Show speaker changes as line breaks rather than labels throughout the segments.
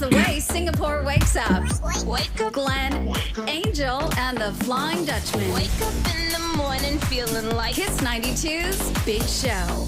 the way Singapore wakes up. Wake up, Glenn, Angel, and the Flying Dutchman.
Wake up in the morning feeling like
Kiss92's Big Show.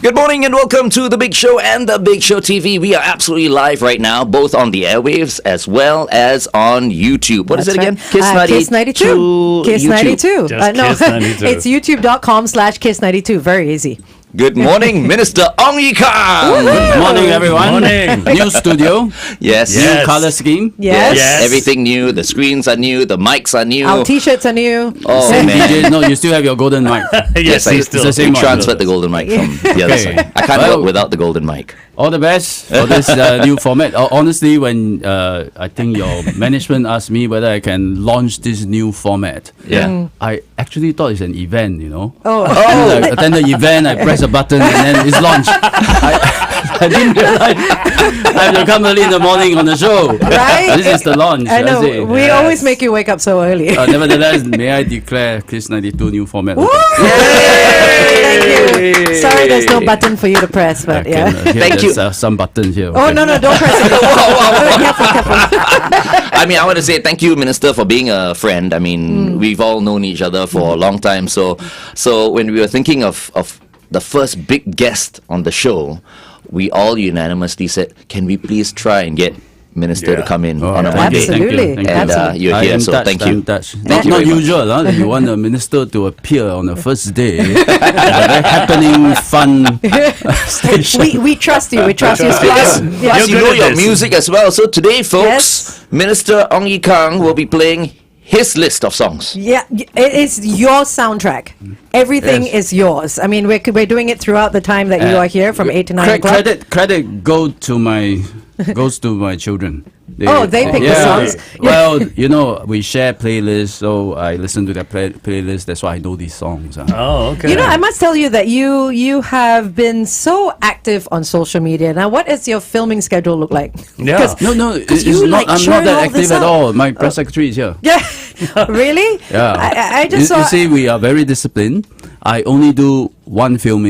Good morning and welcome to The Big Show and The Big Show TV. We are absolutely live right now, both on the airwaves as well as on YouTube. What is it again?
Kiss92. Kiss92.
Kiss92.
It's youtube.com/Kiss92. Very easy.
Good morning, Minister Ong Yi Kang.
Good morning, everyone.
Morning.
New studio,
Yes.
new color scheme.
Yes.
Yes.
Everything new. The screens are new. The mics are new.
Our t-shirts are new.
Oh,
Same
man.
DJ. No, you still have your golden mic.
Yes,
I,
he's still.
it's the same
we
one.
transferred the golden mic from the other
Okay.
side. I can't
Well-
work without the golden mic.
All the best for this new format. Honestly, when I think your management asked me whether I can launch this new format,
Yeah.
I actually thought it's an event, you know.
Oh.
I attend the event, I press a button, and then it's launched. I didn't realize I have to come early in the morning on the show.
Right?
This is the launch.
I know.
That's it.
We always make you wake up so early.
Nevertheless, may I declare Kiss92 new format?
Woo! Thank you. Sorry, there's no button for you to press, but yeah.
Thank you.
Some buttons here.
Oh,
okay.
no, don't press it. Careful.
I mean, I want to say thank you, Minister, for being a friend. I mean, we've all known each other for a long time. So when we were thinking of the first big guest on the show, we all unanimously said, can we please try and get Minister to come in on a Monday?
Absolutely.
Thank you.
And you're
I
here,
am
so
touched,
thank
I'm
you.
touched.
Thank you
Not
very much.
usual that you want a minister to appear on the first day. A very happening, fun station.
We trust you. We trust you.
Yes,
Yeah.
yes, you
You're
know
good at
your
this.
music as well. So today, folks,
Yes.
Minister Ong Yi Kang will be playing his list of songs.
Yeah, it is your soundtrack. Everything
Yes.
is yours. I mean, we're doing it throughout the time that you are here, from 8 to 9 o'clock.
Credit goes to my children.
They pick the songs.
Well, you know, we share playlists, so I listen to their playlist. That's why I know these songs.
Oh, okay.
You know, I must tell you that you have been so active on social media. Now, what does your filming schedule look like?
Yeah.
No, it's
you,
not.
like,
I'm
churn
not that
all
active
this
at
out.
all. My press secretary is here.
Yeah, really?
Yeah.
I just saw
You see, we are very disciplined. I only do one film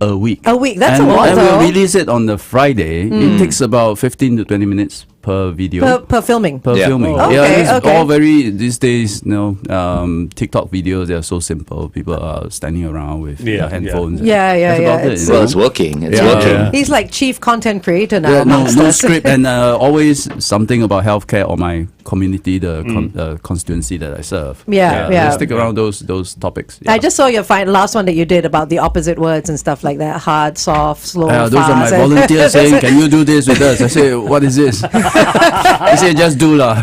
a week.
A week, that's
and,
a lot,
And
though.
we release it on the Friday. It takes about 15 to 20 minutes per video.
per filming.
Per
Yeah.
filming.
Oh.
Yeah,
Okay,
it's
okay.
all very, these days, TikTok videos, they are so simple. People are standing around with
Yeah,
their handphones.
Yeah, yeah,
That's
yeah,
about it,
it's-
you
Well,
know?
it's working. It's
Yeah.
working.
Yeah.
He's like chief content creator now.
Yeah,
amongst
no
us.
script, and always something about healthcare or my community, the constituency that I serve.
Yeah.
Just stick around those topics.
I just saw your last one that you did about the opposite words and stuff like that. Hard, soft, slow,
those are my
fast.
volunteers saying, "Can you do this with us?" I say, "What is this?" They say, "Just do lah."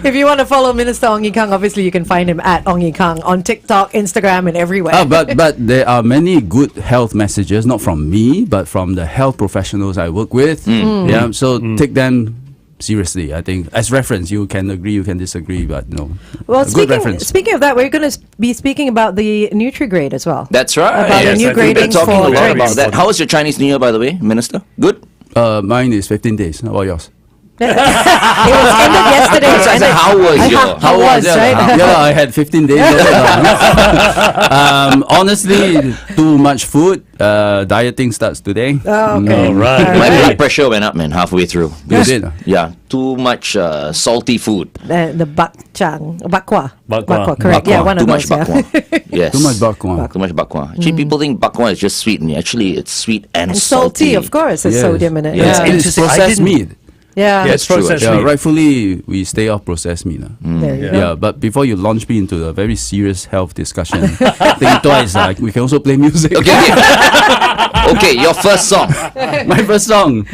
If you want to follow Minister Ong Yi Kang, obviously you can find him at Ong Yi Kang on TikTok, Instagram, and everywhere.
But there are many good health messages, not from me, but from the health professionals I work with. Yeah, so take them seriously. I think as reference, you can agree, you can disagree, but no.
Well,
a good reference.
speaking of that, we're going to be speaking about the NutriGrade as well.
That's right.
About
the new
We've been
gradings
talking
for
a lot
drinks.
about that. How was your Chinese New Year, by the way, Minister? Good?
Mine is 15 days. How about yours?
It was ended yesterday.
I said, how was your?
How was, right?
Yeah, I had 15 days. Honestly, too much food. Dieting starts today.
Oh, okay.
All right.
My blood pressure went up, man, halfway through.
You did?
Yeah, too much salty food.
The bakwa.
Bakwa.
Correct.
Bakwa.
Yeah, one
Too
of
much
those.
bakwa. Yes.
Too much bakwa.
Too much bakwa. Actually, people think bakwa is just sweet, and actually, it's sweet and,
And salty, of course. There's
Yes.
sodium in it.
Yeah.
Yeah.
It's
It's
interesting. I
processed
didn't-
meat.
Yeah.
Yeah, it's
true,
processed
Yeah,
meat.
rightfully, we stay off processed meat.
There you go.
Yeah, but before you launch me into a very serious health discussion, think twice. We can also play music.
Okay. Okay, your first song.
My first song.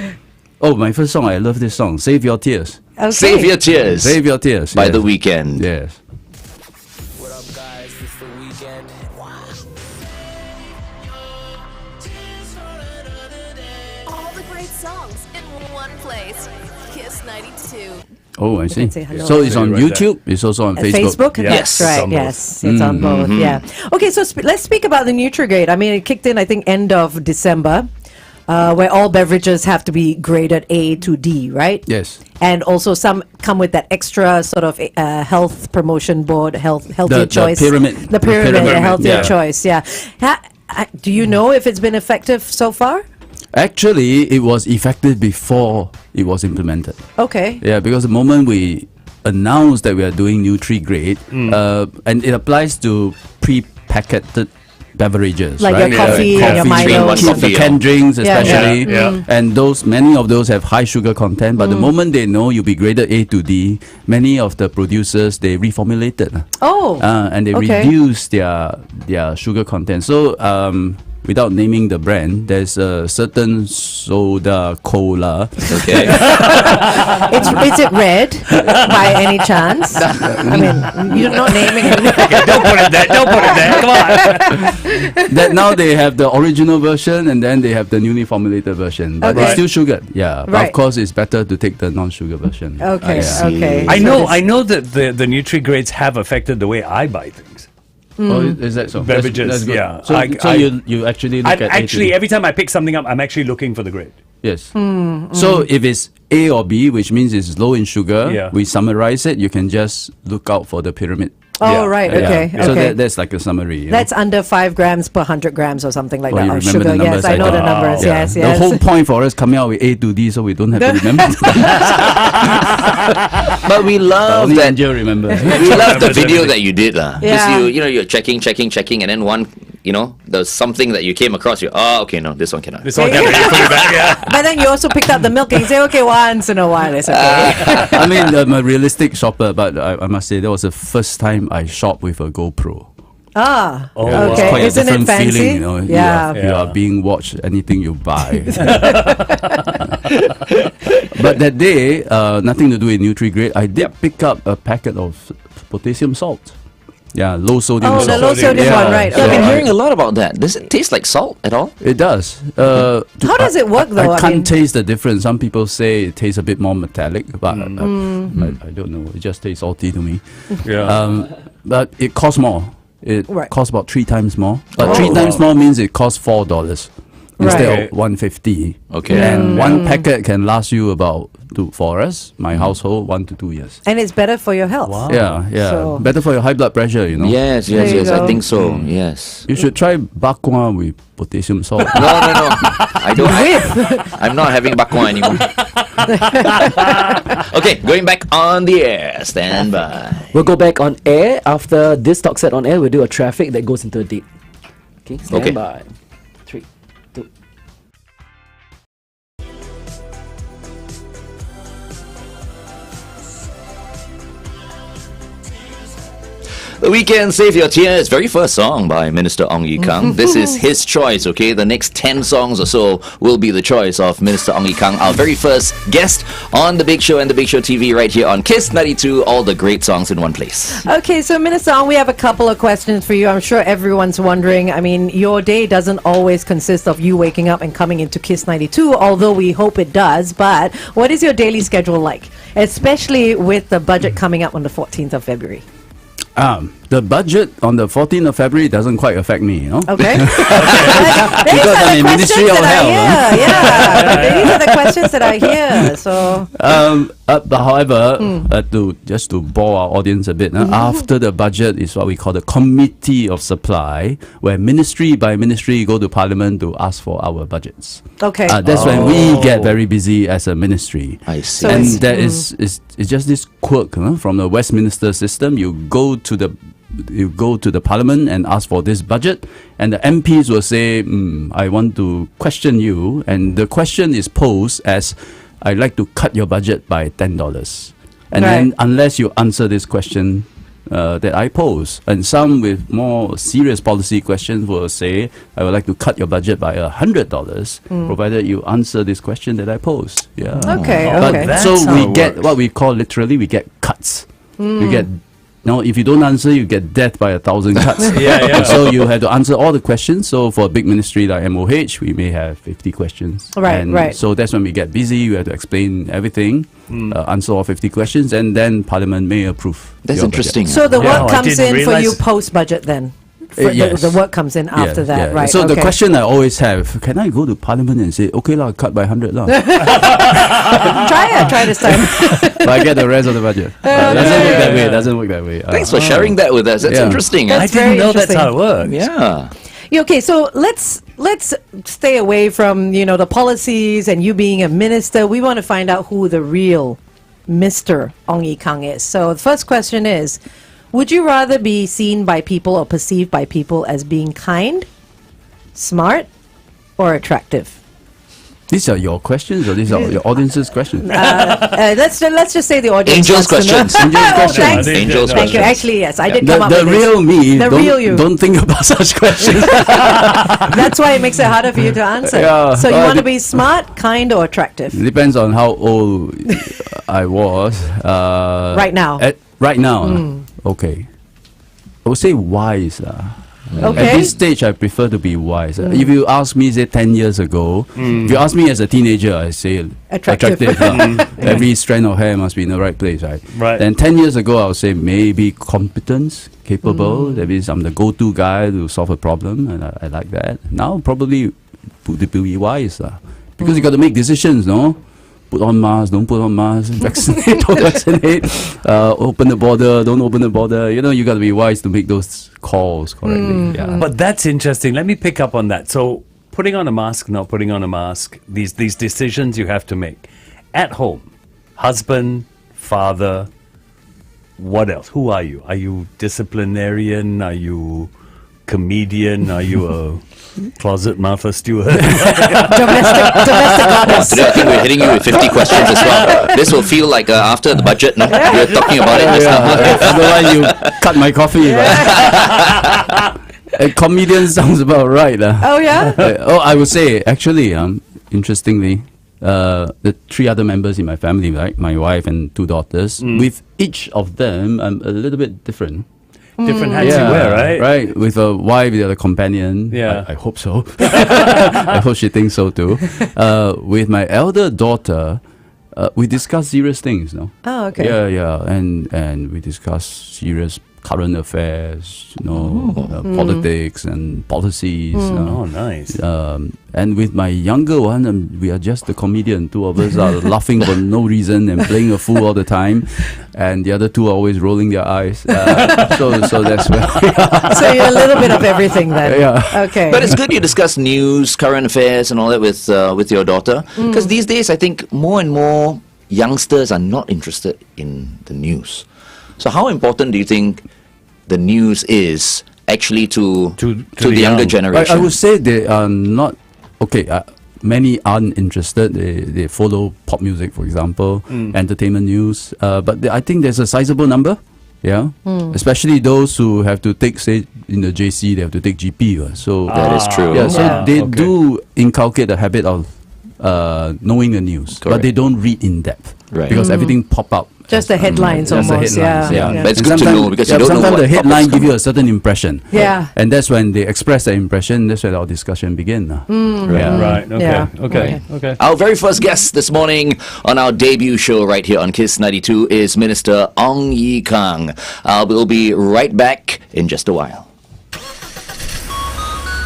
Oh, my first song. I love this song. Save Your Tears.
Okay.
Save Your Tears
Save Your Tears.
by
yes.
The Weeknd.
Yes.
What up, guys? It's the weekend.
all the great songs in one place. Kiss92.
Oh, I see.
can say hello.
So it's on
Right there.
YouTube. It's also on Facebook.
Yeah.
Yes,
Yes.
right.
It's on both.
Yes, it's on both. Yeah. Okay, so let's speak about the NutriGrade. I mean, it kicked in, I think, end of December, where all beverages have to be graded A to D, right?
Yes.
And also some come with that extra sort of health promotion board, healthier
The
choice.
pyramid.
The pyramid,
The pyramid,
a healthier
yeah.
choice. Yeah. Do you know if it's been effective so far?
Actually, it was effective before it was implemented.
Okay.
Yeah, because the moment we announced that we are doing Nutri-Grade, and it applies to pre-packaged beverages,
Like
right?
your coffee and your
Coffee,
Milo.
three-in-one
The canned drinks, especially, and many of those have high sugar content. But the moment they know you'll be graded A to D, many of the producers they reformulated.
Oh.
And they
Okay.
reduce their sugar content. So without naming the brand, there's a certain soda cola.
Okay.
Is it red by any chance? I mean, you're not naming it.
Okay, don't put it there. Don't put it there. Come on.
That now they have the original version and then they have the newly formulated version, but
Okay.
it's still sugared. Yeah, but
Right.
of course it's better to take the non-sugar version.
Okay,
Yeah.
okay.
I
So
know.
this-
I know that the Nutri-Grades have affected the way I buy things.
Oh, is that so?
Beverages,
That's good.
yeah.
So, you actually look
I
at
actually
A to D.
every time I pick something up, I'm actually looking for the grade.
Yes. So if it's A or B, which means it's low in sugar,
Yeah.
we summarize it. You can just look out for the pyramid.
Oh,
Yeah.
right.
Yeah.
Okay.
So
Okay.
that's like a summary. you know.
That's under 5 grams per 100 grams or something like
Oh,
that.
you
Of
remember
sugar.
the numbers?
Yes, I know the
don't.
numbers.
Yeah.
Yes,
The
yes.
whole point for us coming out with A to D, so we don't have to remember.
But we love
Only
that.
Angel remember.
We love the video that you did, lah. Because
Yeah.
you're checking, and then one, there's something that you came across. Okay, no, this one cannot.
This one can put it back. Yeah.
But then you also picked up the milk and you say, okay, once in a while, it's okay.
I mean, I'm a realistic shopper, but I must say that was the first time I shopped with a GoPro.
Ah,
Oh,
Yeah,
wow.
it's
okay.
quite
Isn't
a different
it fancy?
feeling, you know.
Yeah.
You are
Yeah.
being watched. Anything you buy. But that day, nothing to do with Nutri-Grade. I did pick up a packet of potassium salt. Yeah, low sodium
Oh,
salt.
the low sodium
Yeah.
one, right.
Yeah, I've been
Okay.
hearing a lot about that. Does it taste like salt at all?
It does.
How does it work, though?
I
I
can't
mean-
taste the difference. Some people say it tastes a bit more metallic, but I don't know. It just tastes salty to me.
Yeah.
But it costs more. It
Right.
costs about 3 times more. But
Oh.
3 times more means it costs $4 instead
Right.
of 150.
Okay.
And one packet can last you about for us, my household, 1 to 2 years.
And it's better for your health.
Wow.
Yeah, yeah.
So-
Better for your high blood pressure, you know.
Yes,
There you
I
go.
think so. Yes.
You should try bak kwa with potassium salt.
No. I don't. I'm not having bakwa anymore. Okay, going back on the air. Stand by.
We'll go back on air. After this talk set on air, we'll do a traffic that goes into a date. Okay, stand
Okay.
by. 3, 2.
The Weekend Save Your Tears, very first song by Minister Ong Ye Kung. This is his choice, okay? The next 10 songs or so will be the choice of Minister Ong Ye Kung, our very first guest on The Big Show and The Big Show TV right here on Kiss 92, all the great songs in one place.
Okay, so Minister Ong, we have a couple of questions for you. I'm sure everyone's wondering. I mean, your day doesn't always consist of you waking up and coming into Kiss 92, although we hope it does. But what is your daily schedule like, especially with the budget coming up on the 14th of February?
The budget on the 14th of February doesn't quite affect me, you know.
Okay.
Because I'm in Ministry of Health.
Yeah, but these are the questions that I hear. So
But however, just to bore our audience a bit, after the budget is what we call the Committee of Supply, where ministry by ministry go to Parliament to ask for our budgets.
okay.
That's when we get very busy as a ministry.
I see.
So
And
it's-
there is it's just this quirk from the Westminster system. You go to the Parliament and ask for this budget, and the MPs will say, I want to question you, and the question is posed as, I'd like to cut your budget by $10. And then
Right.
unless you answer this question that I pose, and some with more serious policy questions will say, I would like to cut your budget by $100, provided you answer this question that I pose. Yeah.
Okay,
But
okay.
That's
so
how
we
it
get
works.
what we call literally we get cuts. You get if you don't answer, you get death by 1,000 cuts.
Yeah.
So you have to answer all the questions. So for a big ministry like MOH, we may have 50 questions.
Right,
and
right.
So that's when we get busy. We have to explain everything, answer all 50 questions, and then Parliament may approve.
That's
your
interesting.
So the
Yeah,
work
I
comes
didn't
in for you
realise-
post budget then?
Yes.
The work comes in
budget.
after
Yeah,
that,
yeah.
right?
So the
okay.
question I always have, can I go to Parliament and say, okay, cut by 100 lah?
Try this time.
But I get the rest of the budget. Doesn't work that way.
Thanks for sharing that with us. That's
Yeah.
interesting.
I
That's
didn't
very
know that's
interesting.
how it works.
Yeah.
Okay, so let's stay away from the policies and you being a minister. We want to find out who the real Mr. Ong Ye Kung is. So the first question is, would you rather be seen by people or perceived by people as being kind, smart, or attractive?
These are your questions, or these are your audience's questions?
Let's just say the audience.
Angel's
wants to know.
questions.
Angel's
Oh,
questions.
thanks.
Angel's
Thank you.
questions.
Actually, yes, I did come up
The
with this.
real me.
The
don't,
real you.
Don't think about such questions.
That's why it makes it harder for you to answer.
Yeah.
So you
Oh,
want to be smart, kind, or attractive?
Depends on how old I was.
Right now.
Right now. Okay. I would say wise. At
Okay.
this stage, I prefer to be wise. If you ask me, say 10 years ago, if you ask me as a teenager, I say
Attractive.
Every strand of hair must be in the right place, right?
Right.
Then 10 years ago, I would say maybe competence, capable. That means I'm the go-to guy to solve a problem, and I like that. Now, probably to be wise, because you got to make decisions, no? Put on mask, don't put on mask, vaccinate, don't vaccinate, open the border, don't open the border. You got to be wise to make those calls correctly. Yeah.
But that's interesting. Let me pick up on that. So, putting on a mask, not putting on a mask, these decisions you have to make. At home, husband, father, what else? Who are you? Are you disciplinarian? Are you comedian? Are you a closet Martha Stewart?
Domestic goddess.
Today I think we're hitting you with 50 questions as well. This will feel like after the budget, no? We're talking about it just now.
Otherwise, you cut my coffee. A comedian sounds about right.
Oh yeah.
I would say, actually, interestingly, the three other members in my family, right? My wife and two daughters, with each of them, I'm a little bit different.
Different hats you wear, right?
Right. With a wife, the other companion.
Yeah.
I hope so. I hope she thinks so too. With my elder daughter, we discuss serious things, no?
Oh, okay.
Yeah. And we discuss serious current affairs, politics and policies.
Oh, nice.
And with my younger one, we are just the comedian. Two of us are laughing for no reason and playing a fool all the time, and the other two are always rolling their eyes. So that's where we are.
So you're a little bit of everything then.
Yeah.
Okay.
But it's good you discuss news, current affairs, and all that with your daughter. Because these days, I think more and more youngsters are not interested in the news. So how important do you think the news is actually to the younger
young.
generation?
I would say they are not okay. Many aren't interested. They follow pop music, for example, entertainment news. But I think there's a sizable number. Yeah, especially those who have to take, say, in the JC, they have to take GP. So
That is true.
Yeah, so
Yeah.
they do inculcate the habit of knowing the news, but
Correct.
they don't read in depth
Right.
because everything pop up.
Just the headlines
Just the
almost.
headlines,
yeah. But it's
And
good to
sometimes-
know because you don't know
sometimes
what
the headline
topics
give you
come
a certain impression.
Yeah.
And that's when they express that impression. That's where our discussion begin. Yeah.
Right. Okay.
Yeah.
Okay.
Our very first guest this morning on our debut show right here on Kiss 92 is Minister Ong Ye Kung. We'll be right back in just a while.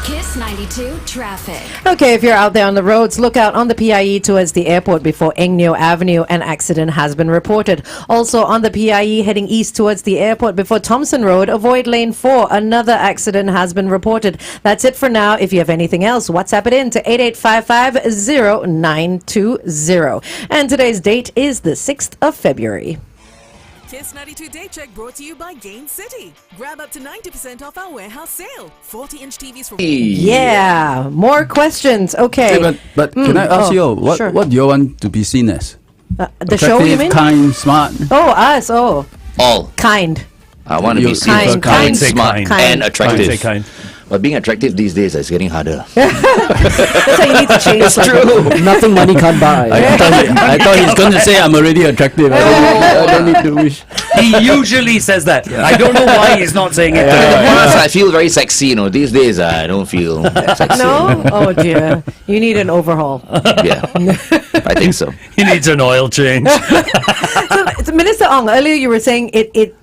Kiss 92 traffic.
Okay, if you're out there on the roads, look out on the PIE towards the airport before Eng Neo Avenue. An accident has been reported. Also on the PIE heading east towards the airport before Thompson Road, avoid lane 4. Another accident has been reported. That's it for now. If you have anything else, WhatsApp it in to 8855-0920. And today's date is the 6th of February.
Kiss 92 Day Check brought to you by Gain City. Grab up to 90% off our warehouse sale. 40-inch TVs for...
Yeah, more questions. Okay.
Hey, but can I ask you, what
sure.
do you want to be seen as?
The show, you
Attractive,
mean?
kind, smart.
Oh, us. Oh,
All.
kind.
I want to
You
be seen as
kind,
kind,
kind,
smart,
kind.
and attractive.
Say kind.
But being attractive these days is getting harder.
That's why you need to change.
It's true.
Nothing money can't buy.
I thought he's going to say I'm already attractive. I don't need to wish.
He usually says that. I don't know why he's not saying it today.
Plus, I feel very sexy, These days, I don't feel sexy.
No? Oh dear. You need an overhaul.
Yeah, I think so.
He needs an oil change.
So, Minister Ong, earlier you were saying it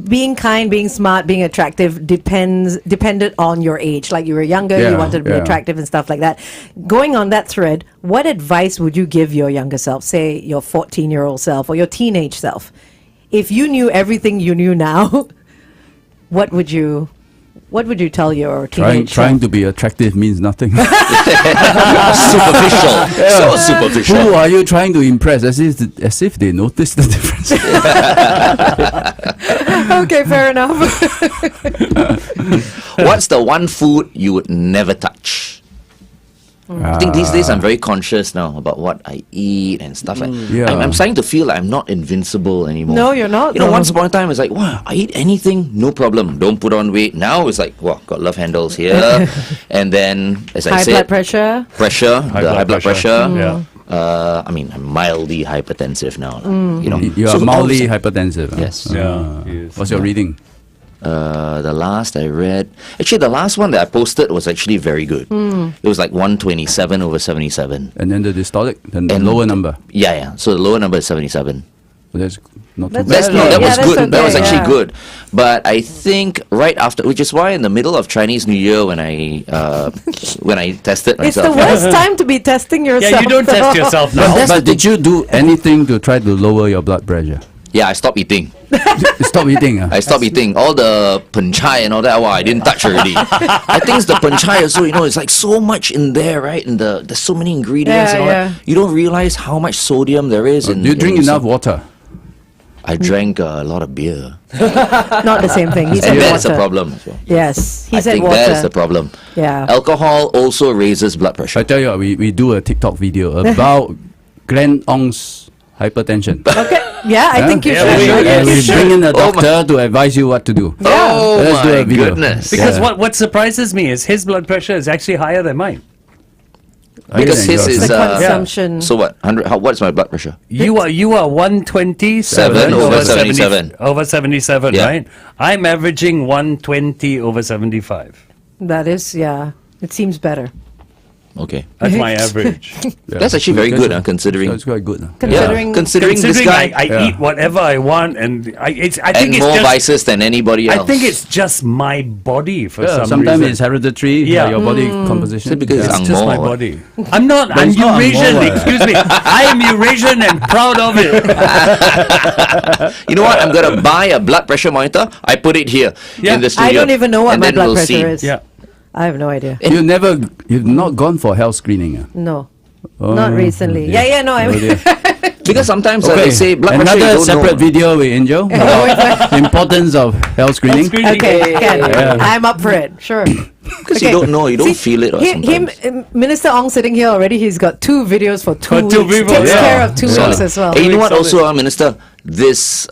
being kind, being smart, being attractive depended on your age. Like you were younger, you
Yeah,
wanted to be
yeah.
attractive and stuff like that. Going on that thread, what advice would you give your younger self, say your 14-year-old self or your teenage self? If you knew everything you knew now, what would you what would you tell your teenage
Trying to be attractive means nothing.
Superficial. So superficial.
Who are you trying to impress? As if they notice the difference.
Okay, fair enough.
What's the one food you would never touch? I think these days I'm very conscious now about what I eat and stuff.
Yeah.
I'm starting to feel like I'm not invincible anymore.
No, you're not,
You know,
though.
once upon a time it's like, wow, I eat anything, no problem. Don't put on weight. Now it's like, wow, got love handles here. And then, as I
High
said,
blood pressure.
high blood pressure.
Yeah.
I mean, I'm mildly hypertensive now. You know,
You
So
are mildly
all of a
hypertensive. Huh?
Yes.
Yeah, he is.
What's your reading?
the last I read, actually, the last one that I posted was actually very good. It was like 127 over 77.
And then the systolic, then the
And-
lower number.
Yeah. So the lower number is 77.
That's not too
That's
bad.
That's,
okay.
no, that
Yeah,
was
that's
good. That was
okay,
actually
yeah.
good. But I think right after, which is why in the middle of Chinese New Year when I tested
It's the
myself,
worst time to be testing yourself.
Yeah, you don't test
though.
yourself
But,
now.
but did you do anything to try to lower your blood pressure?
yeah, I stopped eating.
Stop eating.
I stopped eating all the penchai and all that. Wow, I didn't touch already. I think it's the penchai also. You know, it's like so much in there, right? And there's so many ingredients.
Yeah,
and all
yeah.
that. You don't realize how much sodium there is.
Do you drink enough water?
I drank a lot of beer,
Not the same thing. He said
and that's
water.
a problem as well.
Yes, he
I
said
think
water.
that is the problem.
Yeah.
Alcohol also raises blood pressure.
I tell you what, we do a TikTok video about Glenn Ong's hypertension.
Okay. Yeah, I think you
Yeah,
should.
we-
I
And
think you
we
should.
bring in a
Oh my-
doctor to advise you what to do.
Oh
Let's do
my
a video.
goodness!
Because
Yeah.
what surprises me is his blood pressure is actually higher than mine.
Because his
yours.
is
The consumption.
so what? 100. What's my blood pressure?
You are 127
over 77.
over 77,
Yeah.
right? I'm averaging 120 over 75.
That is, yeah. It seems better.
Okay,
That's my average.
Yeah.
that's actually very good,
That's-
considering.
That's quite good.
Considering,
Considering this
Considering
guy
I eat whatever I want, and I think
and
it's
more
just
vices than anybody else.
I think it's just my body for
Yeah,
some
sometimes
reason.
it's hereditary,
Yeah.
your body composition.
Is it because
Yeah.
it's
It's just my
Angmo, what?
body. I'm not. I'm
it's not
Eurasian.
Angmo,
Excuse me. I am Eurasian and proud of it.
You know what? I'm gonna buy a blood pressure monitor. I put it here
Yeah.
in the studio.
I don't even know what
and
my
then
blood
we'll
pressure
see.
is.
Yeah.
I have no idea.
You've not gone for health screening.
No.
Oh,
Not recently.
dear.
Yeah, no. I
Oh,
mean,
dear.
Because sometimes
Okay,
they say blood pressure.
another
You don't
separate
know.
video with Angel about importance of health screening.
okay, Ken,
Yeah.
I'm up for it. Sure.
Because you don't know. You don't feel it. Or
Him,
sometimes.
Minister Ong sitting here already. He's got 2 videos for 2
For
weeks.
2 people,
Takes
yeah.
care of 2
Solid.
weeks as well.
And you know what?
Solid.
Also, Minister, this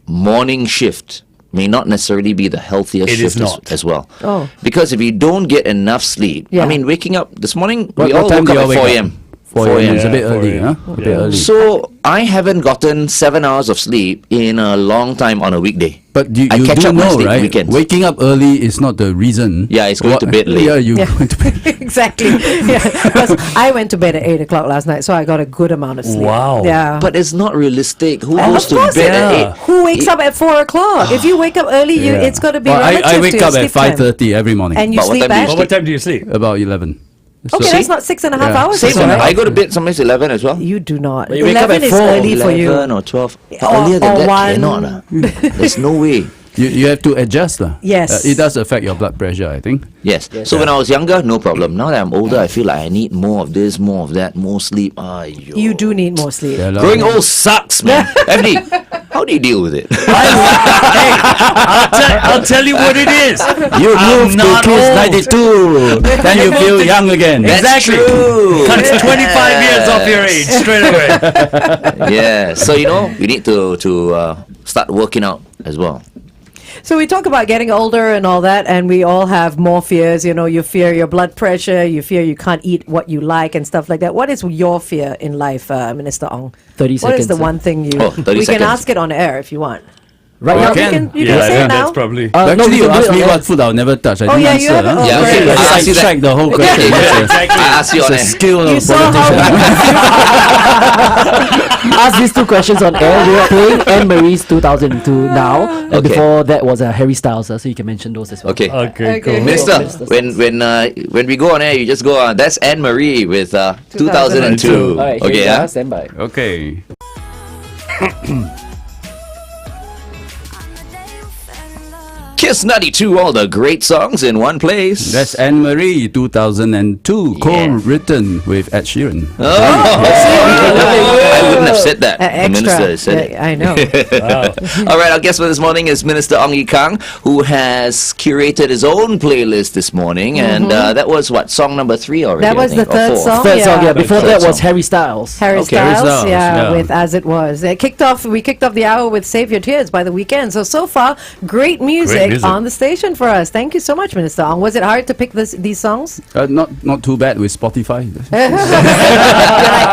morning shift may not necessarily be the healthiest
It is
shift
not.
as well.
Oh.
Because if you don't get enough sleep,
Yeah.
I mean, waking up this morning,
What
we all
time
woke
do
up
you
at
all
4
wake
a.m.
up? 4 a.m. It's a bit
4
early,
a.m.
huh? A bit
Yeah.
early.
So I haven't gotten 7 hours of sleep in a long time on a weekday.
But you
I catch
do
up my
know,
sleep
right?
weekends.
Waking up early is not the reason.
Yeah, it's going to bed late.
Yeah, you
Yeah.
going to bed.
Exactly. Yeah. Because I went to bed at 8 o'clock last night, so I got a good amount of sleep.
Wow.
Yeah.
But it's not realistic. Who
Of
goes to
course
bed
it
at
is.
8?
Who wakes up at 4 o'clock? If you wake up early, it's got to be
Well,
relative
I
to
wake
your
up at
sleep time.
5:30 every morning.
And you
But what
sleep
time do you
at?
Well, what time do you sleep?
About 11.
Okay,
So-
that's not 6.5
Yeah.
hours.
Same
that's
one.
all right.
I go to bed sometimes 11 as well.
You do not.
But you wake up
11
at
is
4,
early for you.
11 or 12. But
Or-
earlier than
or
that,
one.
cannot. There's no way.
You have to adjust.
Yes.
It does affect your blood pressure, I think.
Yes. So when I was younger, no problem. Now that I'm older, I feel like I need more of this, more of that, more sleep. Ayyo.
You do need more sleep.
Yeah, lah.
Growing old sucks, man. FD, how do you deal with it?
Hey, I'll tell you what it is.
You
I'm
move to
not
Kiss
old.
92, then you feel young again.
That's
Exactly.
true.
Cuts 25 years off your age straight away.
Yeah. So we need to start working out as well.
So we talk about getting older and all that, and we all have more fears. You know, you fear your blood pressure, you fear you can't eat what you like and stuff like that. What is your fear in life, Minister Ong?
30
What is
seconds,
the
sir.
one thing you...
Oh, 30
we can
seconds.
ask it on air if you want.
Right
Oh,
now,
you can.
You can
Yeah,
say
I
it
think
now.
that's probably.
no,
Actually,
we
you
can do
asked
it
me
on
what
air.
food I'll never touch. I
Oh,
didn't
yeah,
answer.
you haven't?
Huh?
Oh,
Yeah,
great.
okay. I'll ask you that.
Sidetrack the whole question.
I ask you on
It's a
air.
skill
You
of
saw how...
politician.
Ask these 2 questions on air. We are playing Anne Marie's 2002 now. And
Okay.
before that was Harry Styles, so you can mention those as well.
Okay.
Okay,
Okay.
cool.
Mister,
Minister.
when we go on air, you just go on. That's Anne Marie with 2002.
All right, here
Okay,
we
yeah.
are. Stand by.
Okay.
Kiss 92, all the great songs in one place.
That's Anne Marie 2002, co-written with Ed Sheeran.
I wouldn't have said that. The
Extra.
minister said it.
Yeah, I know.
All right, our guest for this morning is Minister Ong Ye Kang, who has curated his own playlist this morning, and that was what, song number 3 already?
That was
I think,
the
or
third
4.
song.
Third song, yeah. Before
Third
that was
song.
Harry Styles.
Harry
Okay, Harry
Styles,
Styles,
yeah,
yeah.
with As It Was. We kicked off the hour with Save Your Tears by The Weeknd. So far, great music on the station for us. Thank you so much, Minister Ong. Was it hard to pick these songs?
Not too bad with Spotify.
But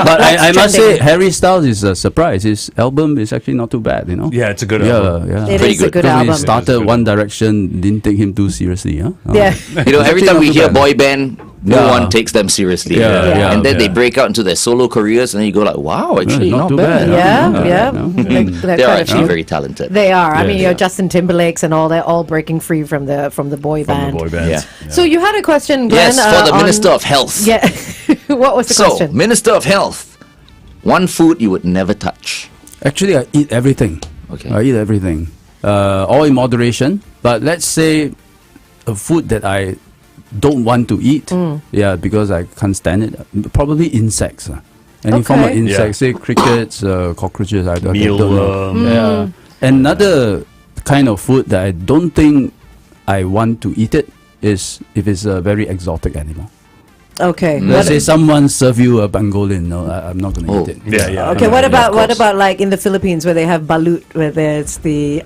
But I must say, Harry Styles is a surprise. His album is actually not too bad, you know.
Yeah, it's a good album.
Yeah.
It
Pretty
is a
good.
good
Because he
album.
started One Direction, didn't take him too seriously, huh?
Yeah.
You know, every
Actually
time
not
we
too
hear
bad.
boy band, no
Yeah.
one takes them seriously.
Yeah,
And then
yeah.
they break out into their solo careers, and then you go like, wow, actually,
not
not
too
bad.
bad,
Yeah,
No,
yeah.
no.
They're
They're
quite a
actually
few.
very talented.
They are. I
Yeah,
mean,
yeah.
your Justin Timberlakes and all. They're all breaking free from the boy
From
band.
the boy bands.
Yeah.
So you had a question, Glenn?
Yes, for the
on-
Minister of Health.
Yeah. What was the
So,
question?
Minister of Health, one food you would never touch.
Actually, I eat everything.
Okay.
I eat everything. All in moderation. But let's say a food that I don't want to eat. Yeah, because I can't stand it. Probably insects. Any form of
Okay.
insects, say crickets, cockroaches. I don't know.
Mealworm.
Yeah. Another kind of food that I don't think I want to eat it is if it's a very exotic animal.
Okay.
Let's say someone serve you a pangolin. No, I'm not going to
Oh.
eat it.
Yeah, yeah.
Okay,
Yeah,
what
of
about
course.
like in the Philippines where they have balut, where there's the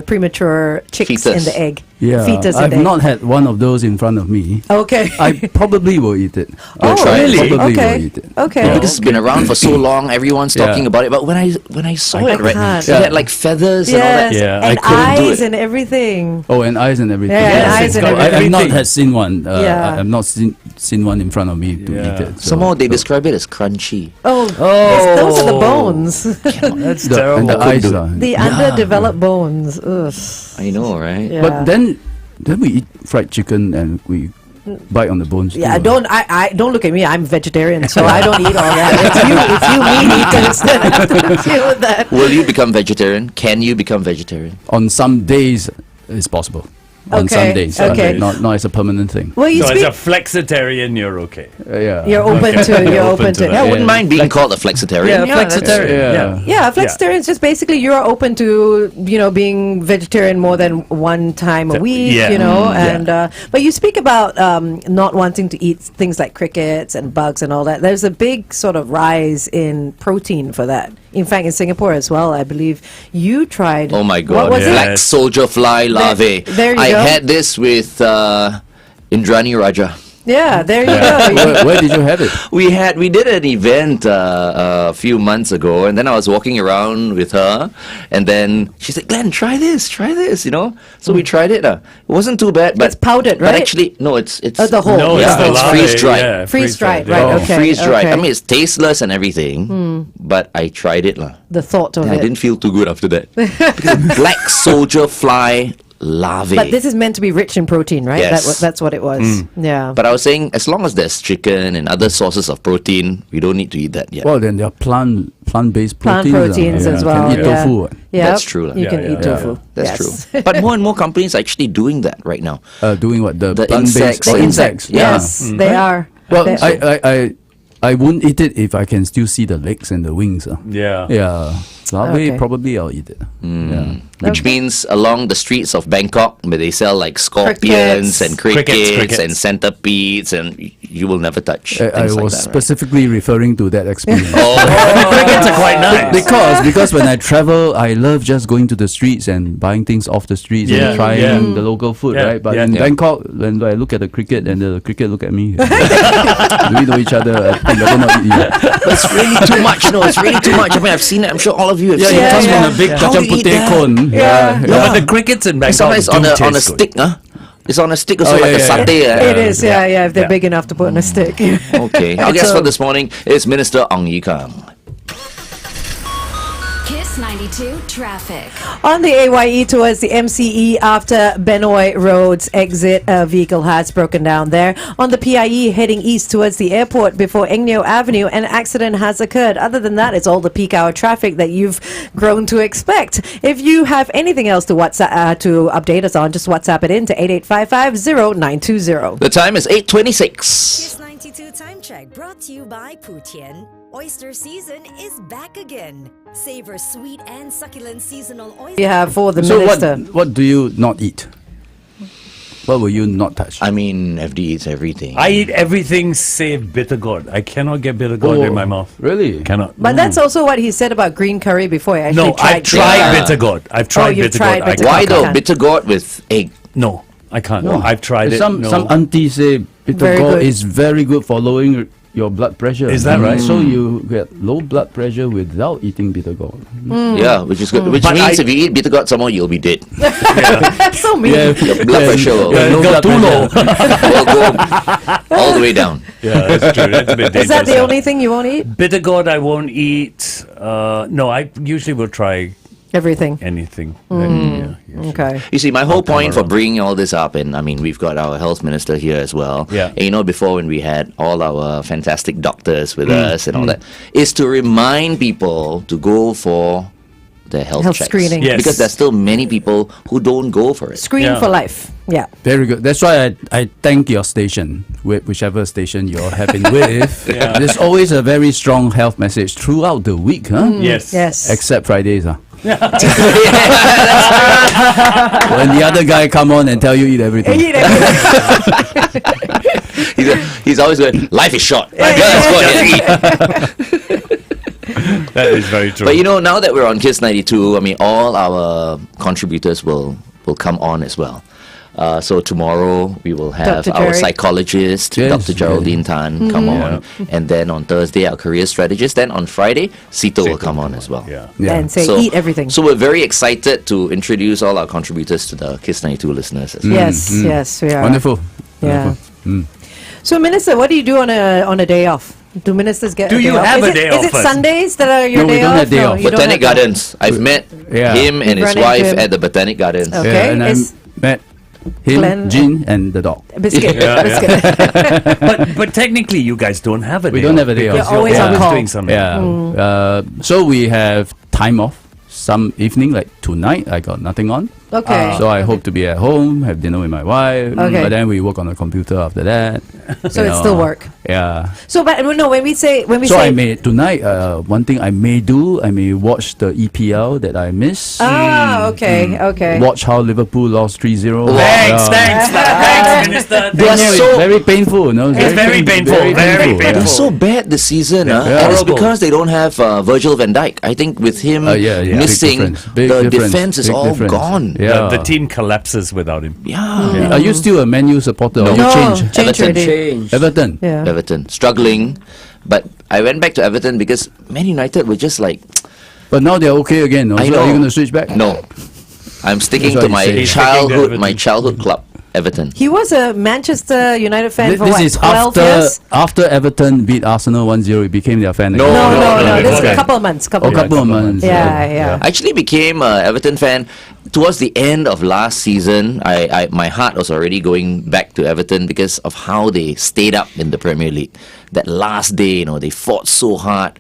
premature chicks
Fetus.
in the egg?
Yeah,
Fetus in
I've
the egg.
not had one of those in front of me.
Okay.
I probably will eat it.
Oh,
I
really?
Probably
Okay.
will eat it.
Okay.
Yeah, because it's been around for so long, everyone's
Yeah.
talking about it. But when I saw
I
it, right,
can't.
it had like feathers and all
Yes,
that.
Yeah, I
and
couldn't do
eyes
it.
and everything.
Oh, and eyes and everything.
Yeah, and
Yes,
eyes
it's
and
got
I have not
everything.
had seen one.
Yeah.
I have not seen one in front of me to
Yeah.
eat it.
Somehow they describe it as crunchy.
Oh, those are the bones.
That's
and
terrible.
the eyes are.
The underdeveloped bones. Ugh.
I know, right?
Yeah.
But then we eat fried chicken and we bite on the bones.
Yeah,
too.
don't look at me. I'm vegetarian, so I don't eat all that. It's you meat eaters that have to deal with that.
Will you become vegetarian? Can you become vegetarian?
On some days, it's possible. On
Okay,
some days,
okay.
but not as a permanent thing.
Well, you
So
speak.
as a flexitarian, you're okay.
Yeah.
You're open to. You're open to.
I wouldn't mind being called a flexitarian.
that's-
Yeah.
Yeah.
Yeah, flexitarian is just basically you're open to being vegetarian more than one time a week,
yeah.
and but you speak about not wanting to eat things like crickets and bugs and all that. There's a big sort of rise in protein for that. In fact, in Singapore as well, I believe you tried.
Oh my
What
god,
was
black
it?
soldier fly larvae.
there you
I
go.
had this with Indrani Raja.
Yeah, there you go.
Where did you have it?
We did an event a few months ago, and then I was walking around with her, and then she said, "Glenn, try this, you know." So we tried it. It wasn't too bad, but
It's powdered,
But
right?
actually, no, it's
The whole.
No,
Yeah,
it's the
it's
larvae,
freeze-dried.
Yeah,
Freeze-dried,
yeah.
right,
oh,
okay,
freeze dried.
okay.
I mean, it's tasteless and everything, but I tried it lah.
The thought of
And I
it.
didn't feel too good after that. Because black soldier fly larvae.
But this is meant to be rich in protein, right?
Yes.
That's what it was. Yeah.
But I was saying, as long as there's chicken and other sources of protein, we don't need to eat that yet.
Well, then there are plant-based
Plant
proteins.
proteins as well.
Can eat
yeah.
tofu. What?
Yeah.
That's true lah.
You
Yeah,
can
yeah,
eat
yeah.
tofu.
That's
Yes.
true. But more and more companies are actually doing that right now.
Doing what? The
The
plant-based
insects. The
insects.
Yeah.
Yes, they are.
Well,
They-
I won't eat it if I can still see the legs and the wings.
Yeah.
Yeah. Larvae,
Okay.
probably I'll eat it. Yeah.
Which means along the streets of Bangkok, where they sell like scorpions
Crickets.
and crickets,
Crickets.
and centipedes, and you will never touch
I
things like
was
that. Right?
specifically referring to that experience.
Crickets are quite nice.
Because when I travel, I love just going to the streets and buying things off the streets
Yeah,
and trying
yeah.
the local food,
Yeah,
right? But
yeah.
in
Yeah.
Bangkok, when I look at the cricket and the cricket look at me, we know each other. I better not eat you.
But it's really too much. No, it's really too much. I mean, I've seen it. I'm sure all of you have seen
It
it.
comes
yeah.
in a big
How do
kacang
you eat
putih
that?
cone.
No, but the crickets in Bangkok
Sometimes
do
on a
taste
stick,
good.
huh? It's on a stick also,
Oh,
like
yeah,
a
yeah,
satay.
It is, yeah. If they're
Yeah.
big enough to put in a stick.
Okay. Our guest for this morning is Minister Ong Ye Kang.
Kiss Kiss 92 traffic.
On the AYE towards the MCE after Benoy Road's exit, a vehicle has broken down there. On the PIE heading east towards the airport before Engneo Avenue, an accident has occurred. Other than that, it's all the peak hour traffic that you've grown to expect. If you have anything else to WhatsApp to update us on, just WhatsApp it in to 88550920.
The time is 8:26.
Kiss 92 Time Check brought to you by Putian. Oyster season is back again. Savor sweet and succulent seasonal oyster.
You have for the
So
minister.
what do you not eat? What will you not touch?
I mean, FD eats everything.
I eat everything save bitter gourd. I cannot get bitter gourd in my mouth.
Really?
Cannot.
But that's also what he said about green curry before. I actually
No, I've tried
Yeah.
bitter gourd. I've tried
you've
bitter
tried
gourd.
bitter
Why
gourd.
though?
Okay.
Bitter gourd with egg.
No, I can't.
Wow.
I've tried it.
Some
no.
some aunties say bitter
Very
gourd
good.
is very good for lowering your blood pressure.
Is that right?
So you get low blood pressure without eating bitter gourd.
Yeah, which is good. Which
But
means
I-
if you eat bitter gourd, somehow you'll be dead.
That's so mean.
Your blood pressure will,
low blood
too low.
will go all the way down.
Yeah, that's true. That's a bit dangerous.
Is that the only thing you won't eat?
Bitter gourd I won't eat. No, I usually will try
Everything.
anything.
Okay.
You see, my whole point for
around.
bringing all this up, and I mean, we've got our health minister here as well.
Yeah.
And you know, before when we had all our fantastic doctors with us and all that, is to remind people to go for their health
Health
checks.
screening.
Yes.
Because there's still many people who don't go for it.
Screen
Yeah.
for life. Yeah.
Very good. That's why I thank your station, whichever station you're having with.
Yeah.
There's always a very strong health message throughout the week, huh?
Yes.
Yes.
Except Fridays, huh? When the other guy come on and tell you eat everything.
Eat everything.
He's always going, life is short. Let's go ahead and eat.
That is very true.
But you know, now that we're on Kiss 92, I mean, all our contributors will come on as well. So tomorrow we will have
Dr.
our
Jerry.
psychologist,
Yes,
Dr. Geraldine Tan, come on. And then on Thursday, our career strategist. Then on Friday, Sito will come on as well.
Yeah.
Yeah.
And say eat everything.
So we're very excited to introduce all our contributors to the Kiss 92 listeners as well.
Yes, yes, we are.
Wonderful.
Yeah.
Wonderful.
So, Minister, what do you do on a day off? Do ministers get?
Do
a day
you
off?
have
Is
a day
it,
off
Is it
first?
Sundays that are your
No, we
day
don't
off?
have day off.
you don't
Botanic
have that.
Gardens. I've met
Yeah.
him and his
Run into
wife
him.
at the Botanic Gardens.
Okay.
Yeah, and I
is-
met him,
Glenn-
Jean, and the dog.
Biscuit.
Yeah,
Biscuit.
but technically, you guys don't have a day
We don't
off
have a day
because
off.
You're always
you're
on call.
doing something.
Yeah. So we have time off. Some evening, like tonight, I got nothing on.
Okay.
So I hope to be at home, have dinner with my wife.
Okay.
But then we work on the computer after that.
So
you
it's
know.
still work.
Yeah.
So, but no, when we say
So I may tonight. One thing I may do, I may watch the EPL that I miss.
okay, okay.
Watch how Liverpool lost 3-0.
Thanks, thanks, Minister.
They are
Thank you.
so-
Very painful, no?
It's very painful, very painful.
They're so bad this season,
Yeah.
and it's
Horrible.
because they don't have Virgil van Dijk. I think with him
Yeah. Big
missing,
difference. Big
the
difference.
defense is
Big
all
difference.
gone.
Yeah.
The team collapses without him.
Yeah.
Are you still a Man U supporter?
No.
Or you
No,
change?
change
Everton.
already.
Change.
Everton.
Yeah.
Everton struggling, but I went back to Everton because Man United were just like,
But now they're okay again. No?
I
So
know.
are you going to switch back?
no, I'm sticking
That's
to
what
my
you say.
He's sticking to Everton.
childhood club, Everton.
He was a Manchester United fan for
This
what,
is
12 years?
after Everton beat Arsenal 1-0, he became their fan
No,
again.
No, no, no.
no,
This is
okay.
a couple of months.
Oh, couple of months.
Yeah, yeah.
I actually became an Everton fan towards the end of last season. I my heart was already going back to Everton because of how they stayed up in the Premier League. That last day, you know, they fought so hard.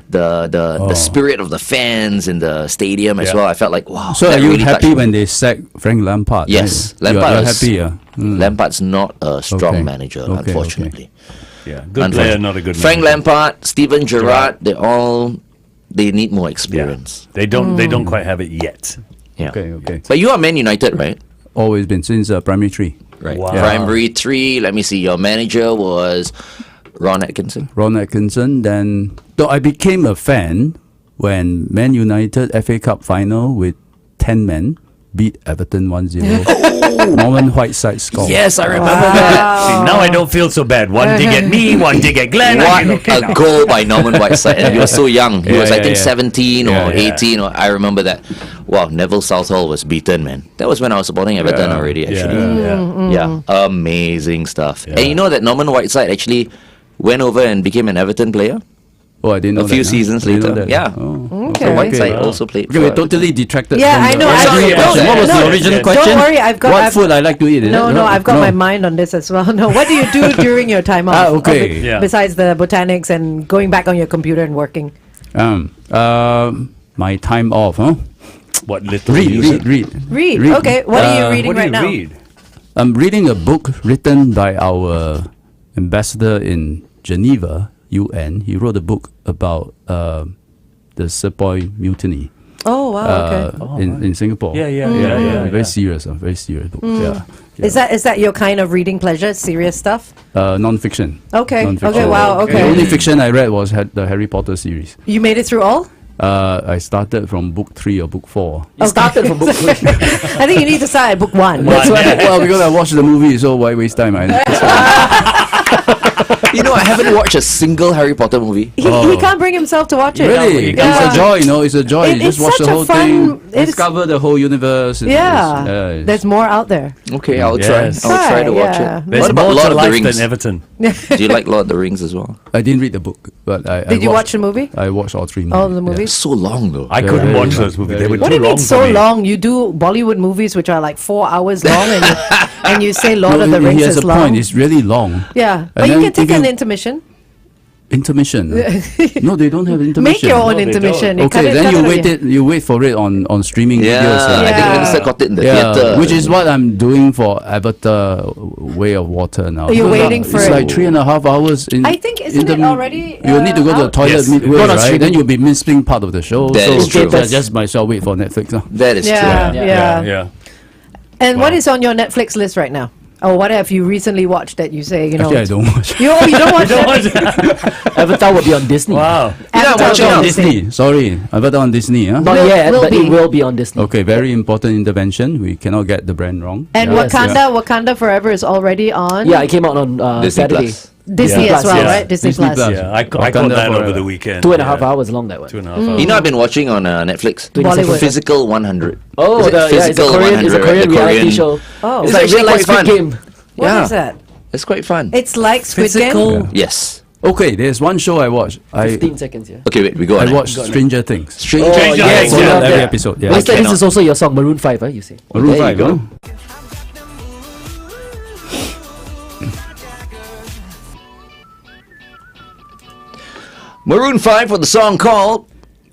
The spirit of the fans in the stadium as
Yeah.
well. I felt like, wow.
So
that
are you
really touched
happy
me.
when they sacked Frank Lampard?
Yes,
right?
Lampard
You're
was-
happy, yeah.
Lampard's not a strong
Okay.
manager,
Okay,
unfortunately.
Yeah, good player, not a good
Frank
manager.
Lampard, Steven Gerrard, they need more experience.
They don't quite have it yet.
Yeah.
Okay.
But you are Man United, right?
Always been since primary 3.
Right.
Wow.
Primary 3. Let me see. Your manager was Ron Atkinson.
Ron Atkinson. Then, though I became a fan when Man United FA Cup final with 10 men beat Everton 1-0. Norman Whiteside scored.
Yes, I remember that.
See, now I don't feel so bad. One dig at me, one dig at Glenn. I
What
feel okay
a
now.
goal by Norman Whiteside. And he was so young. He
Yeah,
was, I
yeah,
think,
yeah.
17 or
Yeah, yeah.
18. Or I remember that. Wow, Neville Southall was beaten, man. That was when I was supporting Everton already, actually.
Yeah.
Yeah, amazing stuff. And you know that Norman Whiteside actually went over and became an Everton player?
Oh, I didn't know
A few
that, huh?
seasons
I didn't know
later.
that.
Yeah.
Oh,
Okay.
So Whiteside
Wow.
also played.
Okay, we're totally detracted.
Yeah,
from
I
the
know.
Sorry
original
about
question.
that.
What was
No,
the original
don't
question?
worry,
What food I like to eat? Is
No,
it?
no, I've got
No.
my mind on this as well. No, what do you do during your time off?
Okay.
Yeah.
Besides the botanics and going back on your computer and working.
My time off, huh?
What little
Read.
Read. Okay, what are you reading
What do
right
you
now?
read?
I'm reading a book written by our ambassador in Geneva, UN. He wrote a book about the Sepoy mutiny
Oh wow. Okay.
in Singapore.
Yeah.
Very serious, very serious book. Yeah.
Is that your kind of reading pleasure? Serious stuff?
Non-fiction.
Okay.
Non-fiction.
Okay. Wow.
The
Okay.
only fiction I read was the Harry Potter series.
You made it through all?
I started from book 3 or book 4.
You started from book 3.
I think you need to start at book 1.
That's why, well, because I watched the movie, so why waste time?
You know, I haven't watched a single Harry Potter movie.
He can't bring himself to watch it.
Really?
Yeah.
It's a joy, It's a joy.
It-
You just
it's
watch
such
the
a
whole
fun-
thing,
it's-
discover the whole universe.
Yeah. There's more out there.
Okay, I'll
Yes.
try. I'll try to watch
Yeah.
it.
There's
What about
more
Lord
to
of the
life
Rings?
than Everton.
Do you like Lord of the Rings as well?
I didn't read the book, but I
Did you watch
watched
the movie?
I watched all 3 movies.
All the movies?
So long though.
I couldn't
Very
watch
long.
those movies. They
Very
were
long.
What
too
do you mean
long
so
for me.
long? You do Bollywood movies which are like 4 hours long and you say Lord
No,
of the Rings
he has
is
a
long.
point. It's really long.
Yeah. But
And
you
then
can take
if
an
you-
intermission.
Intermission. No, they don't have intermission.
Make your own
No, they
intermission.
don't.
You cut
Okay,
it-
then
cut
you
it
wait
again.
you wait for it on streaming
Yeah,
videos.
I think
Yeah.
Minister got it in the
Yeah,
theater.
which is what I'm doing for Avatar Way of Water now.
Are you
Because,
waiting for
it's
it?
like 3.5 hours in.
I think, isn't
in the
it already,
You need to go to the
out?
toilet
Yes.
midway,
Not on
right?
streaming.
Then you'll be missing part of the show.
That
so
is true.
I just myself wait for Netflix now.
That is
Yeah,
true.
yeah. And what
Wow.
is on your Netflix list right now? Or what have you recently watched that you say,
Actually, I don't watch.
You don't watch Netflix?
Avatar will be on Disney.
Wow.
Avatar
watching
on
on
Disney. Sorry, Avatar on Disney. Huh?
Not
Will-
yet,
will
but
be.
it will be on Disney.
Okay, very important intervention. We cannot get the brand wrong.
And
Yes,
Wakanda Forever is already on
Yeah, it came out on
Disney
Saturday.
Plus.
Disney
Yeah.
as well,
Plus,
right? Disney,
Disney
Plus.
Plus.
Yeah, I caught
Wakanda
that over
forever.
the weekend.
2.5 hours long, that one.
2.5
Mm.
hours.
You know, I've been watching on Netflix.
Bollywood.
Physical 100.
Oh,
Is it
it's a
Physical
Korean,
100,
it's a
right?
Korean
The
reality
Korean-
show.
Oh.
It's
It's
like real
actually
life
quite
Squid
fun.
Game.
What
Yeah.
is that?
It's quite fun.
It's like Squid Game?
Physical.
Yes.
Okay, there's one show I watched.
15 seconds, yeah.
Okay, wait, we go on.
I watched Stranger Things.
Stranger
Oh,
Things.
yes,
Things,
you
yeah.
love
Every
that.
episode. Yeah.
Mister, this
cannot.
is also your song, Maroon 5, you say.
Maroon
There you
5,
go.
huh?
Maroon 5 for the song called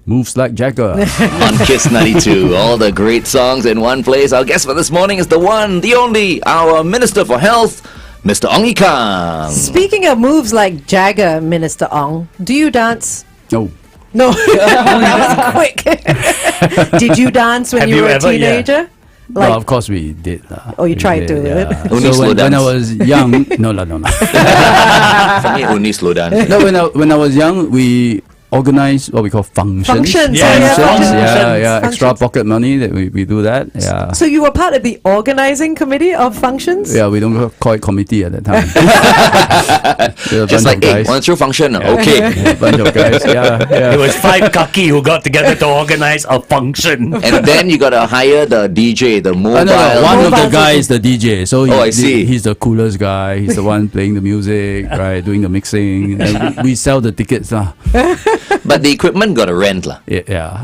Moves like Jagger.
on Kiss 92. All the great songs in one place. Our guest for this morning is the one, the only, our Minister for Health, Mr. Ong Yi Kang.
Speaking of moves like Jagger, Minister Ong, do you dance?
No.
No. That was quick. Did you dance when
Have
you
you
were a
ever? Yeah.
teenager?
No, of course we did.
Oh, you
We
tried
did,
to,
yeah.
Only
So
slow
when I
dance.
was young, no.
For me, only slow down.
No, when I was young, we organized what we call functions.
Functions,
Yeah,
yeah,
Functions,
functions.
yeah. Extra
Functions.
pocket money that we do that. Yeah.
So you were part of the organizing committee of functions?
Yeah, we don't call it committee at that time. There were a
Just
bunch
like,
of
hey,
guys.
want to throw function? Okay.
Yeah, a bunch of guys. Yeah.
It was 5 kaki who got together to organize a function.
And then you gotta hire the DJ, the mobile.
No. One of the
Mobile
guys, the DJ. So
Oh, I see.
he's the coolest guy. He's the one playing the music, right? Doing the mixing. And we sell the tickets.
But the equipment gotta rent. lah.
Yeah.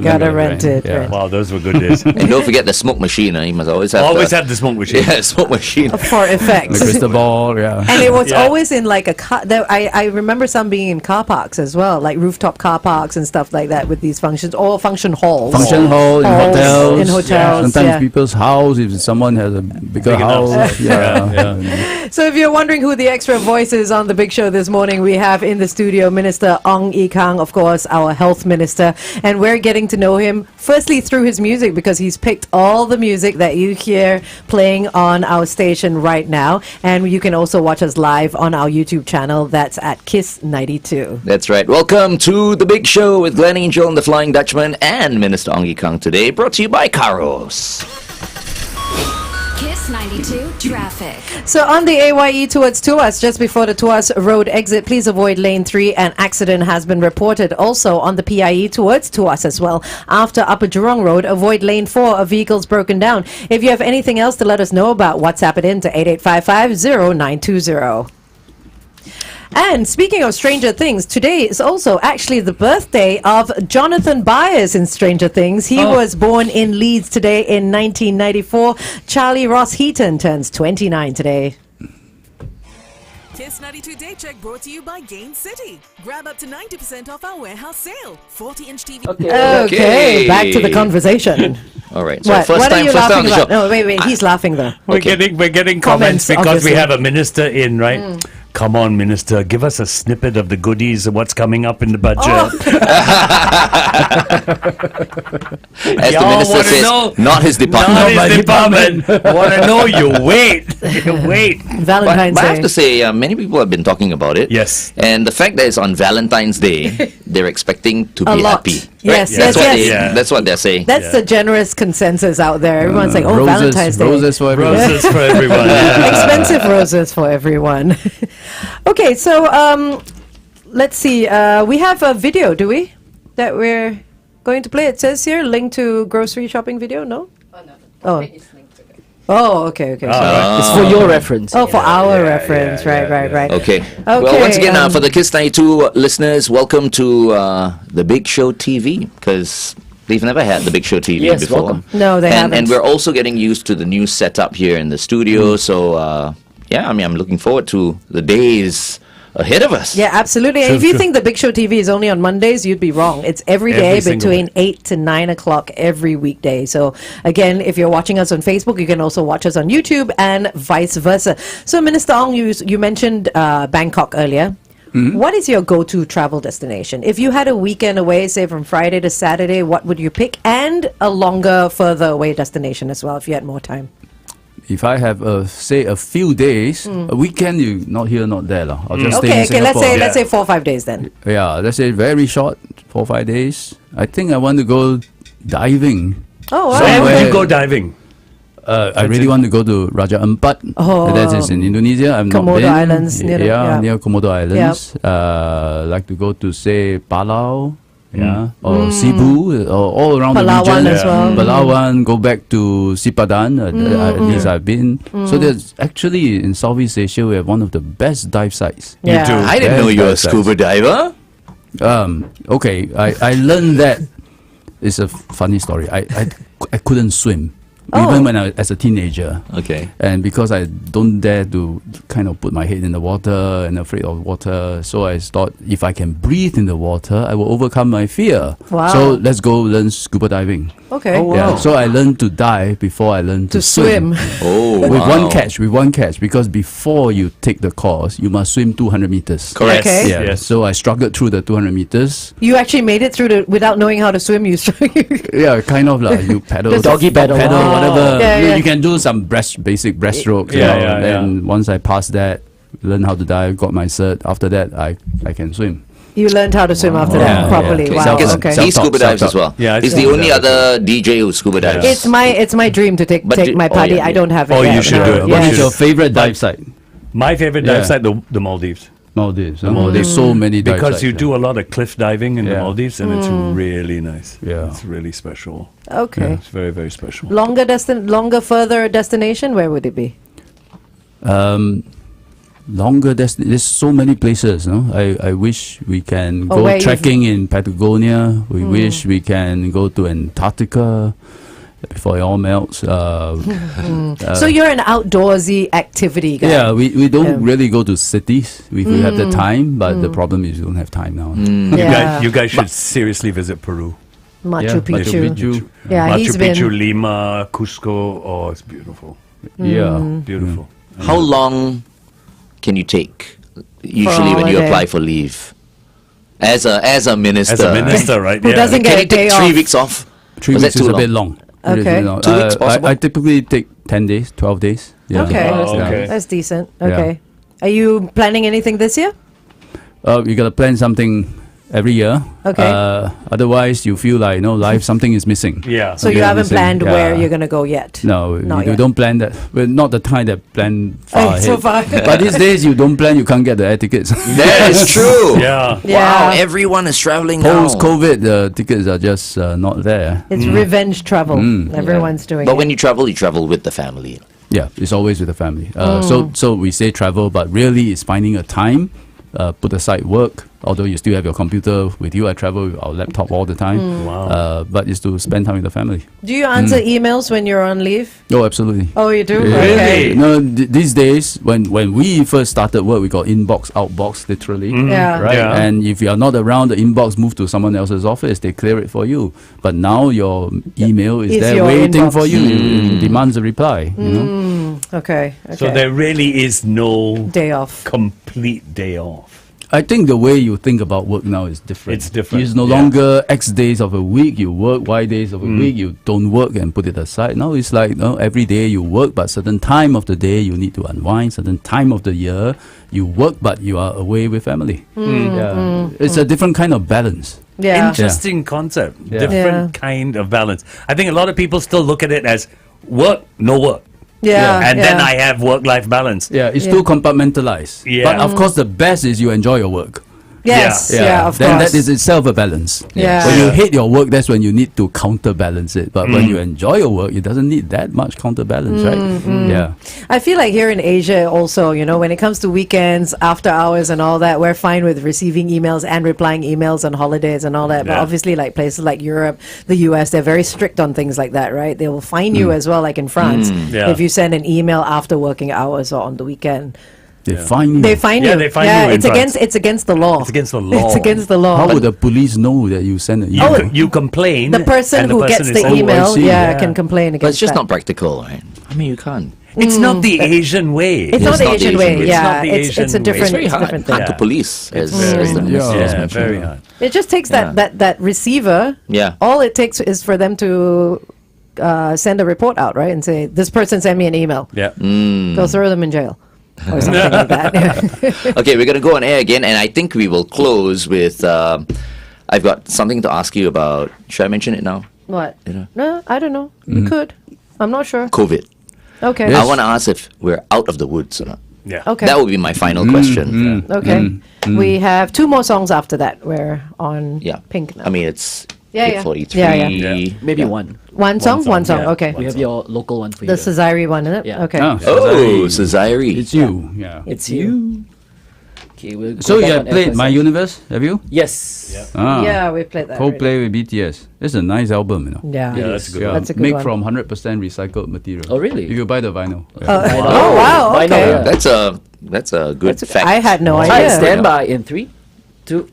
Gotta rent it,
Yeah.
rent.
Wow, those were good days.
And don't forget the smoke machine. You must always have
Always have the smoke machine.
Yeah, smoke machine.
For
The
effects.
crystal ball, yeah.
And it was
Yeah.
always in like a car. I remember some being in car parks as well, like rooftop car parks and stuff like that with these functions, or function halls.
Function hall in
Halls,
hotels.
in hotels,
Sometimes
yeah.
people's house, if someone has a bigger
Big enough.
house.
Yeah.
So if you're wondering who the extra voice is on the big show this morning, we have in the studio Minister Ong Yi Kang, of course, our health minister. And we're getting to know him firstly through his music, because he's picked all the music that you hear playing on our station right now. And you can also watch us live on our YouTube channel. That's at Kiss92.
That's right. Welcome to the big show with Glenn Angel and the Flying Dutchman and Minister Ong Yi Kang today, brought to you by Caros.
Kiss 92 traffic.
So on the AYE towards Tuas, just before the Tuas Road exit, please avoid lane 3. An accident has been reported. Also on the PIE towards Tuas as well. After Upper Jurong Road, avoid lane 4. A vehicle's broken down. If you have anything else to let us know about, WhatsApp it in to 8855-0920. And speaking of Stranger Things, today is also actually the birthday of Jonathan Byers in Stranger Things. He was born in Leeds today in 1994. Charlie Ross Heaton turns 29 today.
Kiss 92 Day Check brought to you by Gain City. Grab up to 90% off our warehouse sale. 40-inch TV.
Okay, back to the conversation.
All right. So
What?
first
What are
time,
you
first time on
laughing
the
about?
show.
No, wait. He's laughing though.
We're getting comments
Comments,
because
obviously.
we have a minister in, right? Come on, minister, give us a snippet of the goodies of what's coming up in the budget.
As the
Y'all
minister
wanna
says,
know?
not his department.
Not his department. Want to know? You wait. You wait.
Valentine's
But I
Day.
have to say, many people have been talking about it.
Yes.
And the fact that it's on Valentine's Day, they're expecting to
A
be
lot.
happy.
Yes,
That's what
yes.
Yeah.
That's what they're saying.
That's the generous consensus out there. Everyone's like, oh, Valentine's Day.
Roses for everyone.
Roses for everyone. Yeah.
Expensive roses for everyone. Okay, so let's see. We have a video, do we? That we're going to play. It says here, link to grocery shopping video. No? Oh, oh, okay.
It's for your reference.
Oh, for our reference. Right.
Okay. Well, once again, for the Kiss 92 listeners, welcome to the Big Show TV, because they've never had the Big Show TV
Yes,
before.
welcome.
No, they haven't.
And we're also getting used to the new setup here in the studio. So, yeah, I mean, I'm looking forward to the days ahead of us.
Yeah, absolutely. And if you think the Big Show TV is only on Mondays, you'd be wrong. It's every day
Every single
between
day.
8 to 9 o'clock every weekday. So, again, if you're watching us on Facebook, you can also watch us on YouTube and vice versa. So, Minister Ong, you mentioned Bangkok earlier. What is your go-to travel destination? If you had a weekend away, say from Friday to Saturday, what would you pick? And a longer, further away destination as well, if you had more time.
If I have, say, a few days, a weekend, you not here, not there. I'll just stay in
Okay,
Singapore.
let's say 4 or 5 days then.
Yeah, let's say very short, 4 or 5 days. I think I want to go diving.
Oh, wow.
So where would
Somewhere-
you go diving?
I really want to go to Raja Ampat.
Oh.
That is in Indonesia. I've not
Komodo
been.
Islands, near the- yeah.
near Komodo Islands. Like to go to, say, Palau. Or Cebu, or all around
Palawan
the region.
as well.
Palawan, go back to Sipadan, at least I've been. So there's actually, in Southeast Asia, we have one of the best dive sites.
Yeah.
do.
I didn't know you were a scuba diver.
Okay, I learned that. It's a funny story. I couldn't swim. Even when as a teenager.
Okay.
And because I don't dare to kind of put my head in the water and afraid of water, so I thought if I can breathe in the water, I will overcome my fear.
Wow.
So let's go learn scuba diving.
Okay.
Oh, wow.
Yeah. So I learned to dive before I learned
To swim.
Oh,
With
wow.
one catch, because before you take the course, you must swim 200 meters.
Correct.
Okay.
Yeah.
Yes.
So I struggled through the 200 meters.
You actually made it through without knowing how to swim. You
Yeah, kind of like you paddle,
Doggy paddle.
whatever.
Yeah.
You can do some basic breaststrokes.
Yeah,
you know,
yeah,
and once I passed that, learned how to dive, got my cert. After that, I can swim.
You learned how to swim after
Yeah,
that properly.
yeah.
Wow.
Because
Okay.
he scuba dives as well.
Yeah, I
he's the
scuba
only
dive as
other DJ who scuba dives.
It's my dream to take
But
my
oh,
party.
yeah,
I don't have it.
Oh,
yet.
you should
No.
do it.
What
Yes.
is your favorite dive site?
My favorite
Yeah.
dive site, the Maldives.
Maldives. There's so many dive
Because
sites,
you
yeah.
do a lot of cliff diving in the
Yeah.
Maldives, and it's really nice.
Yeah.
It's really special.
Okay.
It's very, very special.
Longer, further destination. Where would it be?
Longer there's so many places, no? I wish we can
Oh,
go
where you've-
trekking in Patagonia. We wish we can go to Antarctica before it all melts.
So you're an outdoorsy activity guy.
Yeah, we don't
Yeah.
really go to cities. We have the time, but the problem is we don't have time now.
Yeah.
You guys should seriously visit Peru.
Machu
Yeah,
Picchu.
Machu Picchu.
Yeah,
Machu
he's
Picchu,
been.
Lima, Cusco. Oh, it's beautiful.
Yeah.
Beautiful.
How long can you take usually when you
holiday?
apply for leave? As a minister.
As a minister, right?
Who doesn't
Can
get
you
a day
take 3
off?
weeks off?
3
Was that
weeks is
too
a bit long. It is a
Okay.
bit long.
2 weeks possible?
I typically take 10 days, 12 days. Yeah.
Okay.
Oh, okay.
That's decent.
Yeah.
Okay. Are you planning anything this year?
You got to plan something every year.
Okay.
Otherwise, you feel like, life, something is missing.
Yeah.
So you
Yeah,
haven't
missing.
planned
Yeah.
where you're going to go yet?
No,
Not
you
yet.
don't plan that. We're not the time that plan far
So
ahead.
far.
But these days, you don't plan, you can't get the air tickets.
That is true.
Yeah.
Wow,
Yeah.
everyone is traveling now.
Post-COVID, the tickets are just not there.
It's revenge travel. Everyone's doing
But
it.
when you travel with the family.
Yeah, it's always with the family. So we say travel, but really it's finding a time put aside work, although you still have your computer with you. I travel with our laptop all the time.
Wow.
But it's to spend time with the family.
Do you answer emails when you're on leave?
Oh, absolutely.
Oh, you do?
Yeah.
Okay.
No, these days, when we first started work, we got inbox, outbox, literally.
Yeah.
Right?
Yeah.
And if you're not around, the inbox move to someone else's office, they clear it for you. But now your email is
It's
there
your
waiting
inbox.
for you. It demands a reply. You know?
Okay.
So there really is no
Day off.
complete day off.
I think the way you think about work now is different.
It's different,
It's no
yeah.
longer X days of a week you work, Y days of a week you don't work and put it aside. Now it's like every day you work, but certain time of the day you need to unwind. Certain time of the year you work, but you are away with family. It's a different kind of balance.
Yeah.
Interesting concept.
Yeah.
Different kind of balance. I think a lot of people still look at it as work, no work.
Yeah.
And then I have work-life balance.
Yeah, it's too compartmentalized.
Yeah.
But of course, the best is you enjoy your work.
Yes. Yeah, of
then
course.
that is itself a balance.
Yeah.
When you hate your work, that's when you need to counterbalance it. But when you enjoy your work, it doesn't need that much counterbalance, right? Yeah.
I feel like here in Asia also, when it comes to weekends, after hours and all that, we're fine with receiving emails and replying emails on holidays and all that. But
Yeah.
obviously like places like Europe, the US, they're very strict on things like that, right? They will fine you as well, like in France,
Yeah.
if you send an email after working hours or on the weekend.
They find you.
They fine
Yeah,
you.
they fine you in
it's
France.
against the law.
It's against the law.
It's against the law.
How would the police know that you send an email?
You complain.
The person
and
who gets
is
the
saying,
email,
see.
can complain against
But it's just
that.
not practical, right? I mean, you can't.
It's not the Asian way.
It's not the
not the
Asian
Asian
way.
way.
It's
Yeah,
not the
it's a
Asian way.
different,
It's very
it's a
hard.
different thing.
Hard to police, as
very
the
hard.
minister
Yeah.
has
Yeah,
mentioned.
very hard.
It just takes
Yeah.
that receiver.
Yeah.
All it takes is for them to send a report out, right, and say this person sent me an email.
Yeah.
Go throw them in jail or something like that.
Okay, we're going to go on air again, and I think we will close with. I've got something to ask you about. Should I mention it now?
What?
You know.
No, I don't know. You could. I'm not sure.
COVID.
Okay.
I want to ask if we're out of the woods or not.
Yeah.
Okay.
That would be my final question.
Okay. We have 2 more songs after that. We're on
Yeah.
Pink now.
I mean, it's
Yeah, yeah.
8:43.
Yeah, yeah.
Yeah.
Maybe one.
one song.
yeah.
Okay.
We have your local one for
The
you.
Cesare one, is it?
Yeah.
Okay.
Ah,
Oh, Cesare.
it's you. Yeah.
It's you. Okay, we'll go
So you
back
have
on air
played
first.
My Universe, have you?
Yes.
Ah.
Yeah, we played that.
Coldplay with BTS. It's a nice album, you know.
Yeah.
Yeah, that's a good
Yeah,
one.
That's a good
made
one.
from 100% recycled material.
Oh, really?
If you buy the vinyl.
Oh, wow.
Why not?
Okay.
Yeah.
That's a good fact.
I had no
All
idea.
right, stand by in 3, 2.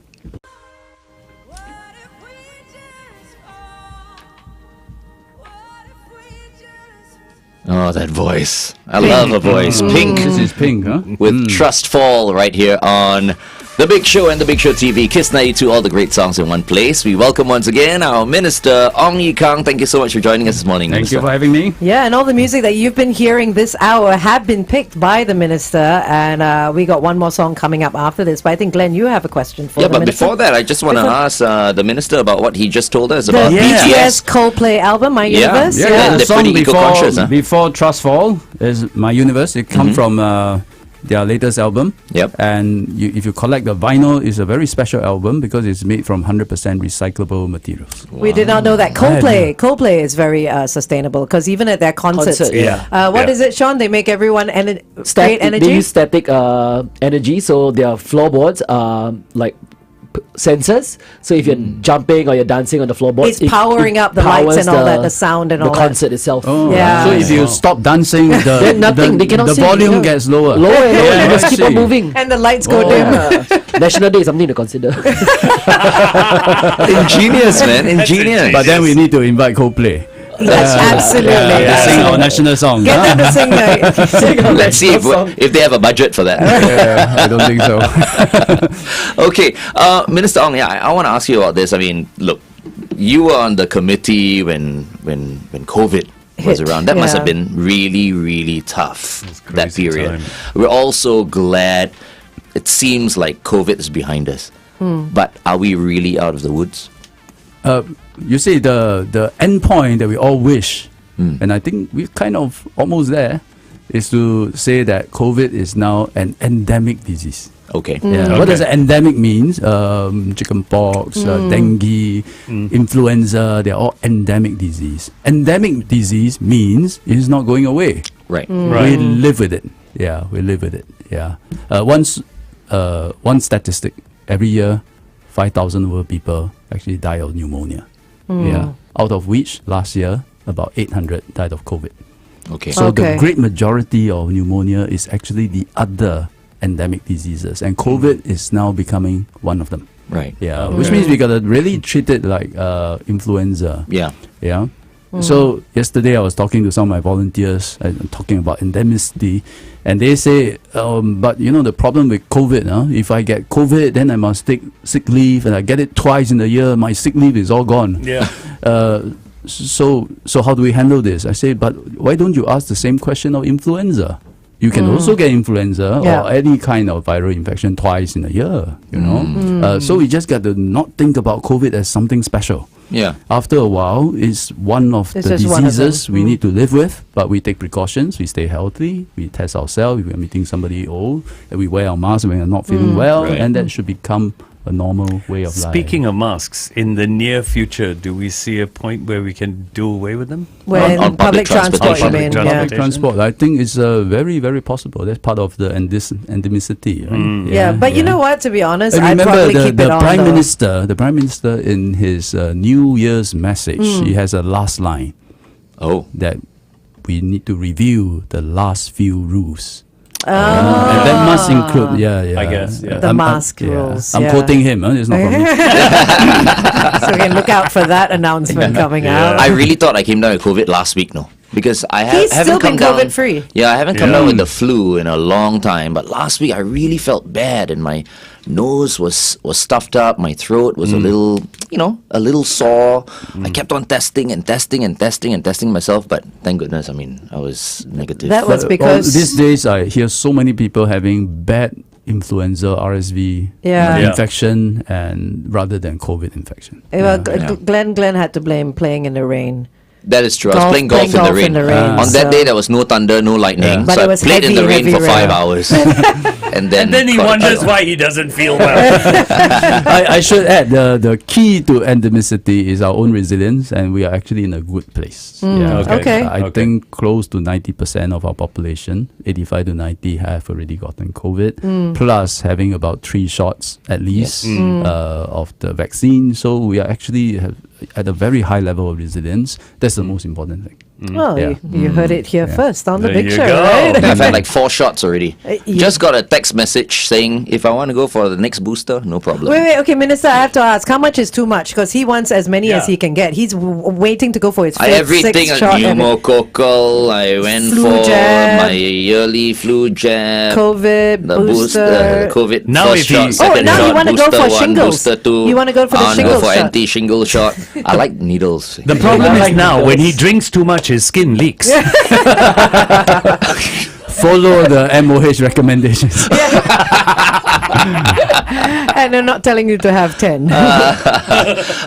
Oh, that voice. I love her voice. Pink
This is Pink, huh?
with Trust Fall right here on The Big Show and The Big Show TV. Kiss 92, all the great songs in one place. We welcome once again our Minister, Ong Yi Kang. Thank you so much for joining us this morning,
Thank
Minister.
you for having me.
Yeah, and all the music that you've been hearing this hour have been picked by the minister, and we got one more song coming up after this. But I think, Glenn, you have a question for
Yeah,
the
but
minister.
before that, I just want to ask the Minister about what he just told us
The
about
BTS Coldplay album, My
Yeah.
Universe.
Yeah,
the
they're
song
pretty eco-conscious, huh?
before Trust Fall is My Universe. It comes from their latest album.
Yep.
And if you collect the vinyl, it's a very special album because it's made from 100% recyclable materials.
We did not know that. Coldplay is very sustainable because even at their concerts,
Concert,
yeah.
what
Yeah.
is it, Sean? They make everyone create
They
energy.
use static energy, so their floorboards are like sensors. So if you're jumping or you're dancing on the floorboards,
It's powering up the lights and all that, the sound and all
the
that.
concert itself.
Oh,
Yeah.
So if you stop dancing,
Then nothing, they cannot
the
sing,
volume
you know.
gets lower.
Lower and lower,
Yeah,
you just
I
keep on
see.
moving.
And the lights go
Oh.
dim.
National Day is something to consider.
Ingenious, man. Ingenious.
But then we need to invite Coldplay.
Yes, absolutely.
To sing our national song.
Get
huh?
them to sing the
Let's see if they have a budget for that.
Yeah, I don't think so.
Okay, Minister Ong, yeah, I want to ask you about this. I mean, look, you were on the committee when COVID was
Hit,
around. That must
yeah.
have been really, really tough, that
crazy
period.
time.
We're all so glad it seems like COVID is behind us. But are we really out of the woods?
You see, the end point that we all wish, and I think we're kind of almost there, is to say that COVID is now an endemic disease.
Okay.
Yeah. What does endemic means? Chickenpox, dengue, influenza, they're all endemic disease. Endemic disease means it's not going away.
Right.
We live with it. Yeah, we live with it. Yeah. Once one statistic: every year, 5,000 over people actually die of pneumonia. Yeah, out of which last year about 800 died of COVID.
Okay.
So the great majority of pneumonia is actually the other endemic diseases, and COVID is now becoming one of them.
Right.
Yeah, which means we gotta really treat it like influenza.
Yeah.
Yeah. So yesterday I was talking to some of my volunteers and talking about endemicity, and they say, but you know the problem with COVID, if I get COVID, then I must take sick leave, and I get it twice in a year, my sick leave is all gone.
Yeah.
So how do we handle this? I say, but why don't you ask the same question of influenza? You can also get influenza or any kind of viral infection twice in a year, you know. So we just got to not think about COVID as something special.
Yeah.
After a while, it's one of the diseases we need to live with, but we take precautions, we stay healthy, we test ourselves if we're meeting somebody old, and we wear our mask when we're not feeling well, and that should become a normal way of life.
Speaking of masks, in the near future, do we see a point where we can do away with them?
When
On
public transport, you mean?
Public transport, I think it's very, very possible. That's part of the endemicity. Right?
Yeah, but you know what? To be honest,
And
I'd
remember
probably keep it on.
the Prime Minister in his New Year's message, he has a last line that we need to review the last few rules. And that must include,
I guess,
the mask rules.
I'm quoting him. It's not from me.
So we can look out for that announcement coming out.
I really thought I came down with COVID last week, no? Because I
He's
haven't
still
come
been
down.
COVID free.
Yeah, I haven't come down with the flu in a long time. But last week I really felt bad, and my nose was stuffed up. My throat was a little, a little sore. I kept on testing myself, but thank goodness, I mean, I was negative.
That was because
these days I hear so many people having bad influenza, RSV infection, and rather than COVID infection.
Glenn had to blame playing in the rain.
That is true. I was playing golf in the rain. On that day, there was no thunder, no lightning.
But
so
it was
I played in the
heavy,
rain for
heavy
5 hours. and then
he wonders why he doesn't feel well.
I should add, the key to endemicity is our own resilience, and we are actually in a good place. I think close to 90% of our population, 85 to 90, have already gotten COVID, plus having about 3 shots at least of the vaccine. So we are actually at a very high level of resilience. That's the most important thing.
Well, you heard it here first on the
There
Big
you
Show,
go.
right?
I've had like 4 shots already.
you-
Just got a text message saying if I want to go for the next booster, no problem.
Wait, okay, Minister, I have to ask, how much is too much? Because he wants as many as he can get. He's waiting to go for his fifth,
Everything,
sixth shot.
pneumococcal, I went
Flu
for
jab.
my yearly flu jab.
COVID,
The
booster.
COVID
Now
first
if he-
shot,
Oh,
second
now you
shot,
wanna go
booster
for
1,
shingles.
booster 2.
You wanna go for the
I wanna
shingles
go for
shot.
anti-shingle shot. I like needles.
The problem is now, when he drinks too much, his skin leaks.
Follow the MOH recommendations.
And they're not telling you to have 10.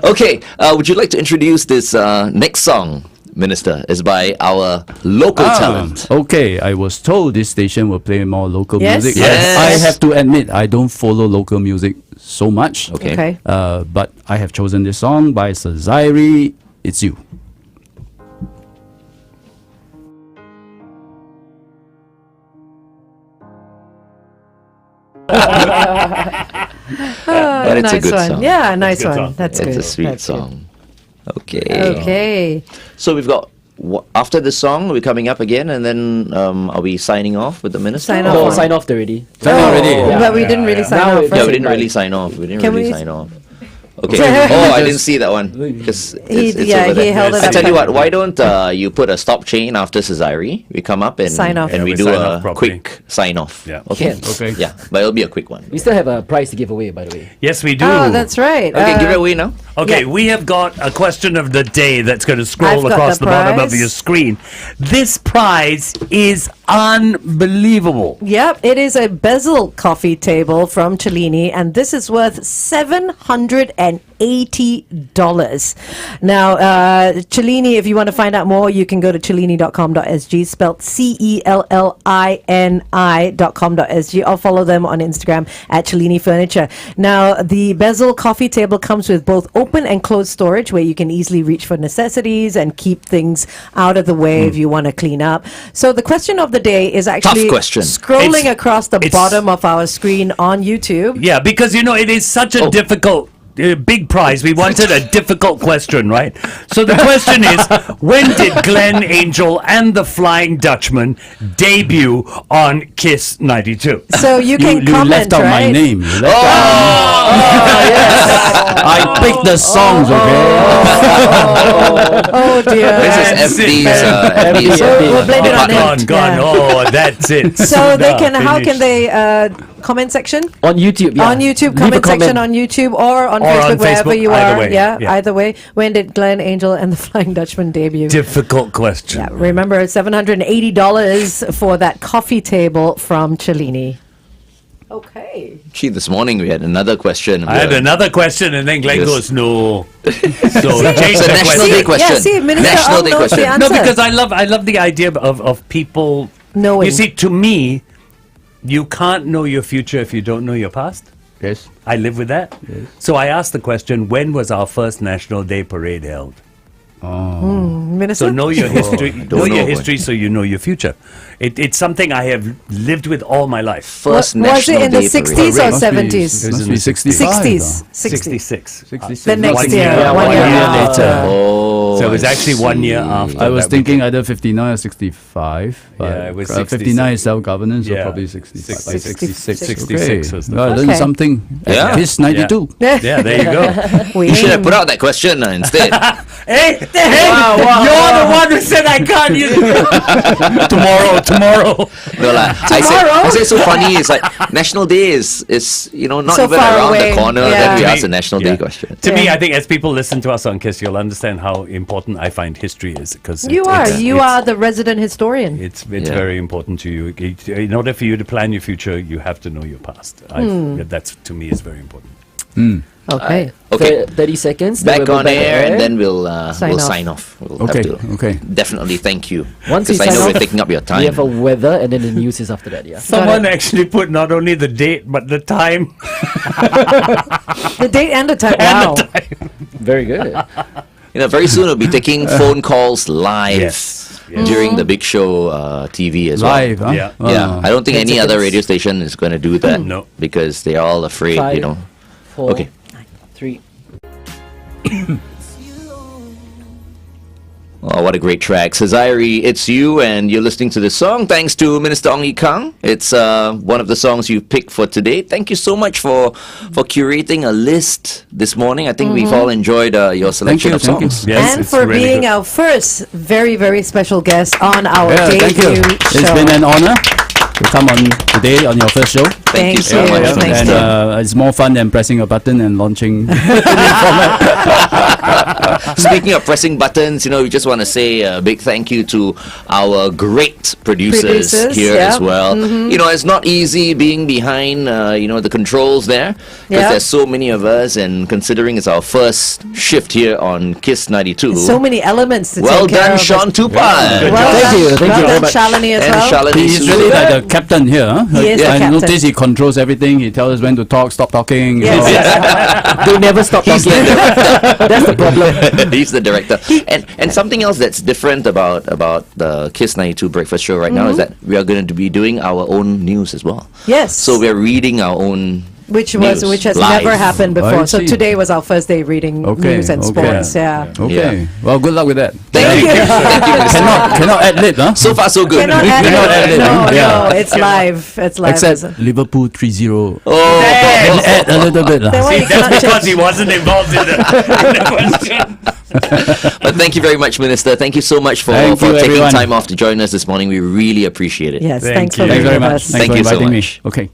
Okay, would you like to introduce this next song, Minister? It's by our local talent.
Okay, I was told this station will play more local
Yes.
music.
Yes.
I have to admit, I don't follow local music so much.
Okay.
But I have chosen this song by Sir Zairi, It's You.
But it's a
nice
good
one.
song.
Yeah, nice
good
one.
song.
That's
It's
good.
a sweet
That's good.
song. Okay.
Okay.
So we've got after the song, we're coming up again, and then are we signing off with the minister?
Sign
No,
off.
Or-
sign off already.
Already.
But we didn't really sign
Now
off,
it's-
Yeah,
right?
we didn't really sign off. We didn't
Can
really
we-
sign off. Okay. Oh, I didn't see that one. Because it's
yeah,
over there.
he held it
I
up
tell you
like-
what, why don't you put a stop chain after Cesare? We come up and
Sign off.
and
Yeah,
we
we
do
sign
a
off properly.
quick sign off.
Yeah.
Okay.
Okay.
Yeah, but it'll be a quick one.
We still have a prize to give away, by the way.
Yes, we do.
Oh, that's right.
Okay, give it away now.
Okay,
Yeah.
we have got a question of the day that's going to scroll
I've got
across
the
the bottom of
prize.
your screen. This prize is unbelievable.
Yep, it is a bezel coffee table from Cellini, and this is worth $780. $80. Now, Cellini, if you want to find out more, you can go to cellini.com.sg, spelled CELLINI.com.sg, or follow them on Instagram at Cellini Furniture. Now, the bezel coffee table comes with both open and closed storage where you can easily reach for necessities and keep things out of the way if you want to clean up. So the question of the day is actually
question.
scrolling
It's-
across the bottom of our screen on YouTube.
Yeah, because it is such a difficult. Big prize. We wanted a difficult question, right? So the question is, when did Glenn Angel and the Flying Dutchman debut on Kiss 92?
So you can
You
comment,
left out my
right?
name. You left out I picked the songs, okay?
Oh dear.
This
That's
is
it,
FD's. FD's
We'll blame it on
Gone,
it.
gone.
Yeah.
Oh, that's it.
So they can.
Finished.
How can they comment section?
On YouTube, yeah.
On YouTube,
Leave a
comment section
comment.
on YouTube or on
Or
Facebook,
on
wherever
Facebook,
you
either
are.
way,
Yeah,
yeah.
either way. When did Glenn Angel and the Flying Dutchman debut?
Difficult question.
Yeah, remember, it's $780 for that coffee table from Cellini. Okay.
Gee, this morning we had another question.
I had another question, and then Glenn
Yes.
goes, "No." So change
It's a
the
National Day
question.
question.
Yeah, see, Minister
National
Ong
Day
knows the
question.
answer.
No, because I love the idea of people
Knowing.
You see, to me, you can't know your future if you don't know your past.
Yes.
I live with that.
Yes.
So I asked the question: when was our first National Day parade held?
Minister?
So know your history. Know
Don't
your
know.
history, so you know your future. It's something I have lived with all my life.
First
was
National
it in the
Day
60s
parade.
or 70s?
Must be 65.
60s.
66.
66.
The next
1
year.
year.
Yeah,
1
1
year
year
after.
later.
Oh,
So it was
I
actually 1 year
see.
after.
I was
that we
thinking either 59 or 65. But
Yeah, it was
59 is self-governance, so
Yeah.
probably 65.
66.
66
Okay. was the
Well, I
first.
learned
Okay.
something at
Yeah.
Kiss 92.
Yeah, there you go.
You should have put out that question instead.
Hey, you're the one who said I can't use it. Tomorrow.
No lah. I said so funny. It's like National Day is not
So
even
far
around
away.
the corner.
Yeah.
Then we
To
ask
me-
a National
yeah.
Day question.
To me,
Yeah.
I think as people listen to us on Kiss, you'll understand how important I find history is. Because
You are the resident historian.
It's
Yeah.
very important to you. In order for you to plan your future, you have to know your past. That's to me is very important.
Okay.
Okay,
30 seconds. then
back
we'll
on
go
air, and then we'll
Sign off.
sign off. We'll
Okay,
have to
okay.
definitely thank you.
Once we
Because I
sign
know
off,
we're taking up your
we have a
time.
weather, and then the news is after that, yeah.
Someone actually put not only the date but the time.
The date and the time. Wow.
Very good.
Very soon we'll be taking phone calls live
Yes.
during the Big Show TV as well.
Live, huh?
Yeah.
Yeah, I don't think
10
any other
seconds.
radio station is going to do that.
No.
Because they're all afraid,
5, 4,
Okay.
3.
Oh, what a great track. Sazari, it's you, and you're listening to this song. Thanks to Minister Ong Yi Kang. It's one of the songs you picked for today. Thank you so much for curating a list this morning. I think we've all enjoyed your selection of
thank you.
songs.
Yes,
And
it's
for
really
being
good.
our first very, very special guest on our
Yeah, thank you.
debut show.
It's been an honor to come on today on your first show.
Thank you so
Thank you.
much,
Thanks,
Minister.
And it's more fun than pressing a button and launching.
Speaking of pressing buttons, we just want to say a big thank you to our great producers here
yeah.
as well. It's not easy being behind, the controls there because
Yeah.
there's so many of us, and considering it's our first shift here on Kiss 92.
So many elements to
Well
take care
done,
of.
Sean Tupan.
Well
Thank
done.
you, thank
well
you very
done,
much.
Shalini as
And
well.
Shalini
He's
Su.
really like the captain here. Huh?
He is the
I
captain.
notice he controls everything. He tells us when to talk, stop talking.
Yes, yes.
They never stop talking. That's the problem.
He's the director. And something else that's different about the Kiss 92 breakfast show right now is that we are going to be doing our own news as well.
Yes.
So we're reading our own
which
news
has
live.
never happened before.
I
So
see.
today was our first day reading news and sports. Yeah.
Okay. Well, good luck with that.
Thank you. Thank you.
Cannot add lib, huh?
So far, so good.
Cannot add
Cannot
it.
add it,
No,
huh? Yeah.
no, it's live. It's live.
Except Liverpool 3-0.
Oh,
Add a little bit.
Then why
See,
you cannot
that's because
change?
he wasn't involved in the question.
but thank you very much, Minister. Thank you so much for
Thank you,
taking
everyone.
time off to join us this morning. We really appreciate it.
Yes,
Thank
thanks
you.
for
Thanks
being
very
with
much.
us.
Thanks
Thank
for
you so
inviting
much.
me. Okay.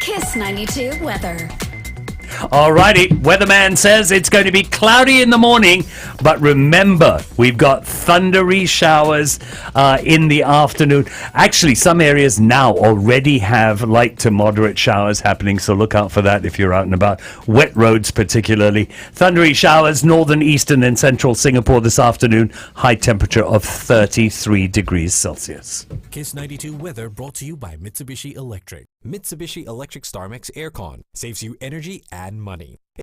Kiss 92 weather.
Alrighty, weatherman says it's going to be cloudy in the morning, but remember, we've got thundery showers in the afternoon. Actually, some areas now already have light to moderate showers happening, so look out for that if you're out and about. Wet roads particularly. Thundery showers, northern, eastern and central Singapore this afternoon. High temperature of 33 degrees Celsius.
Kiss 92 weather brought to you by Mitsubishi Electric. Mitsubishi Electric Star Max Aircon saves you energy and money.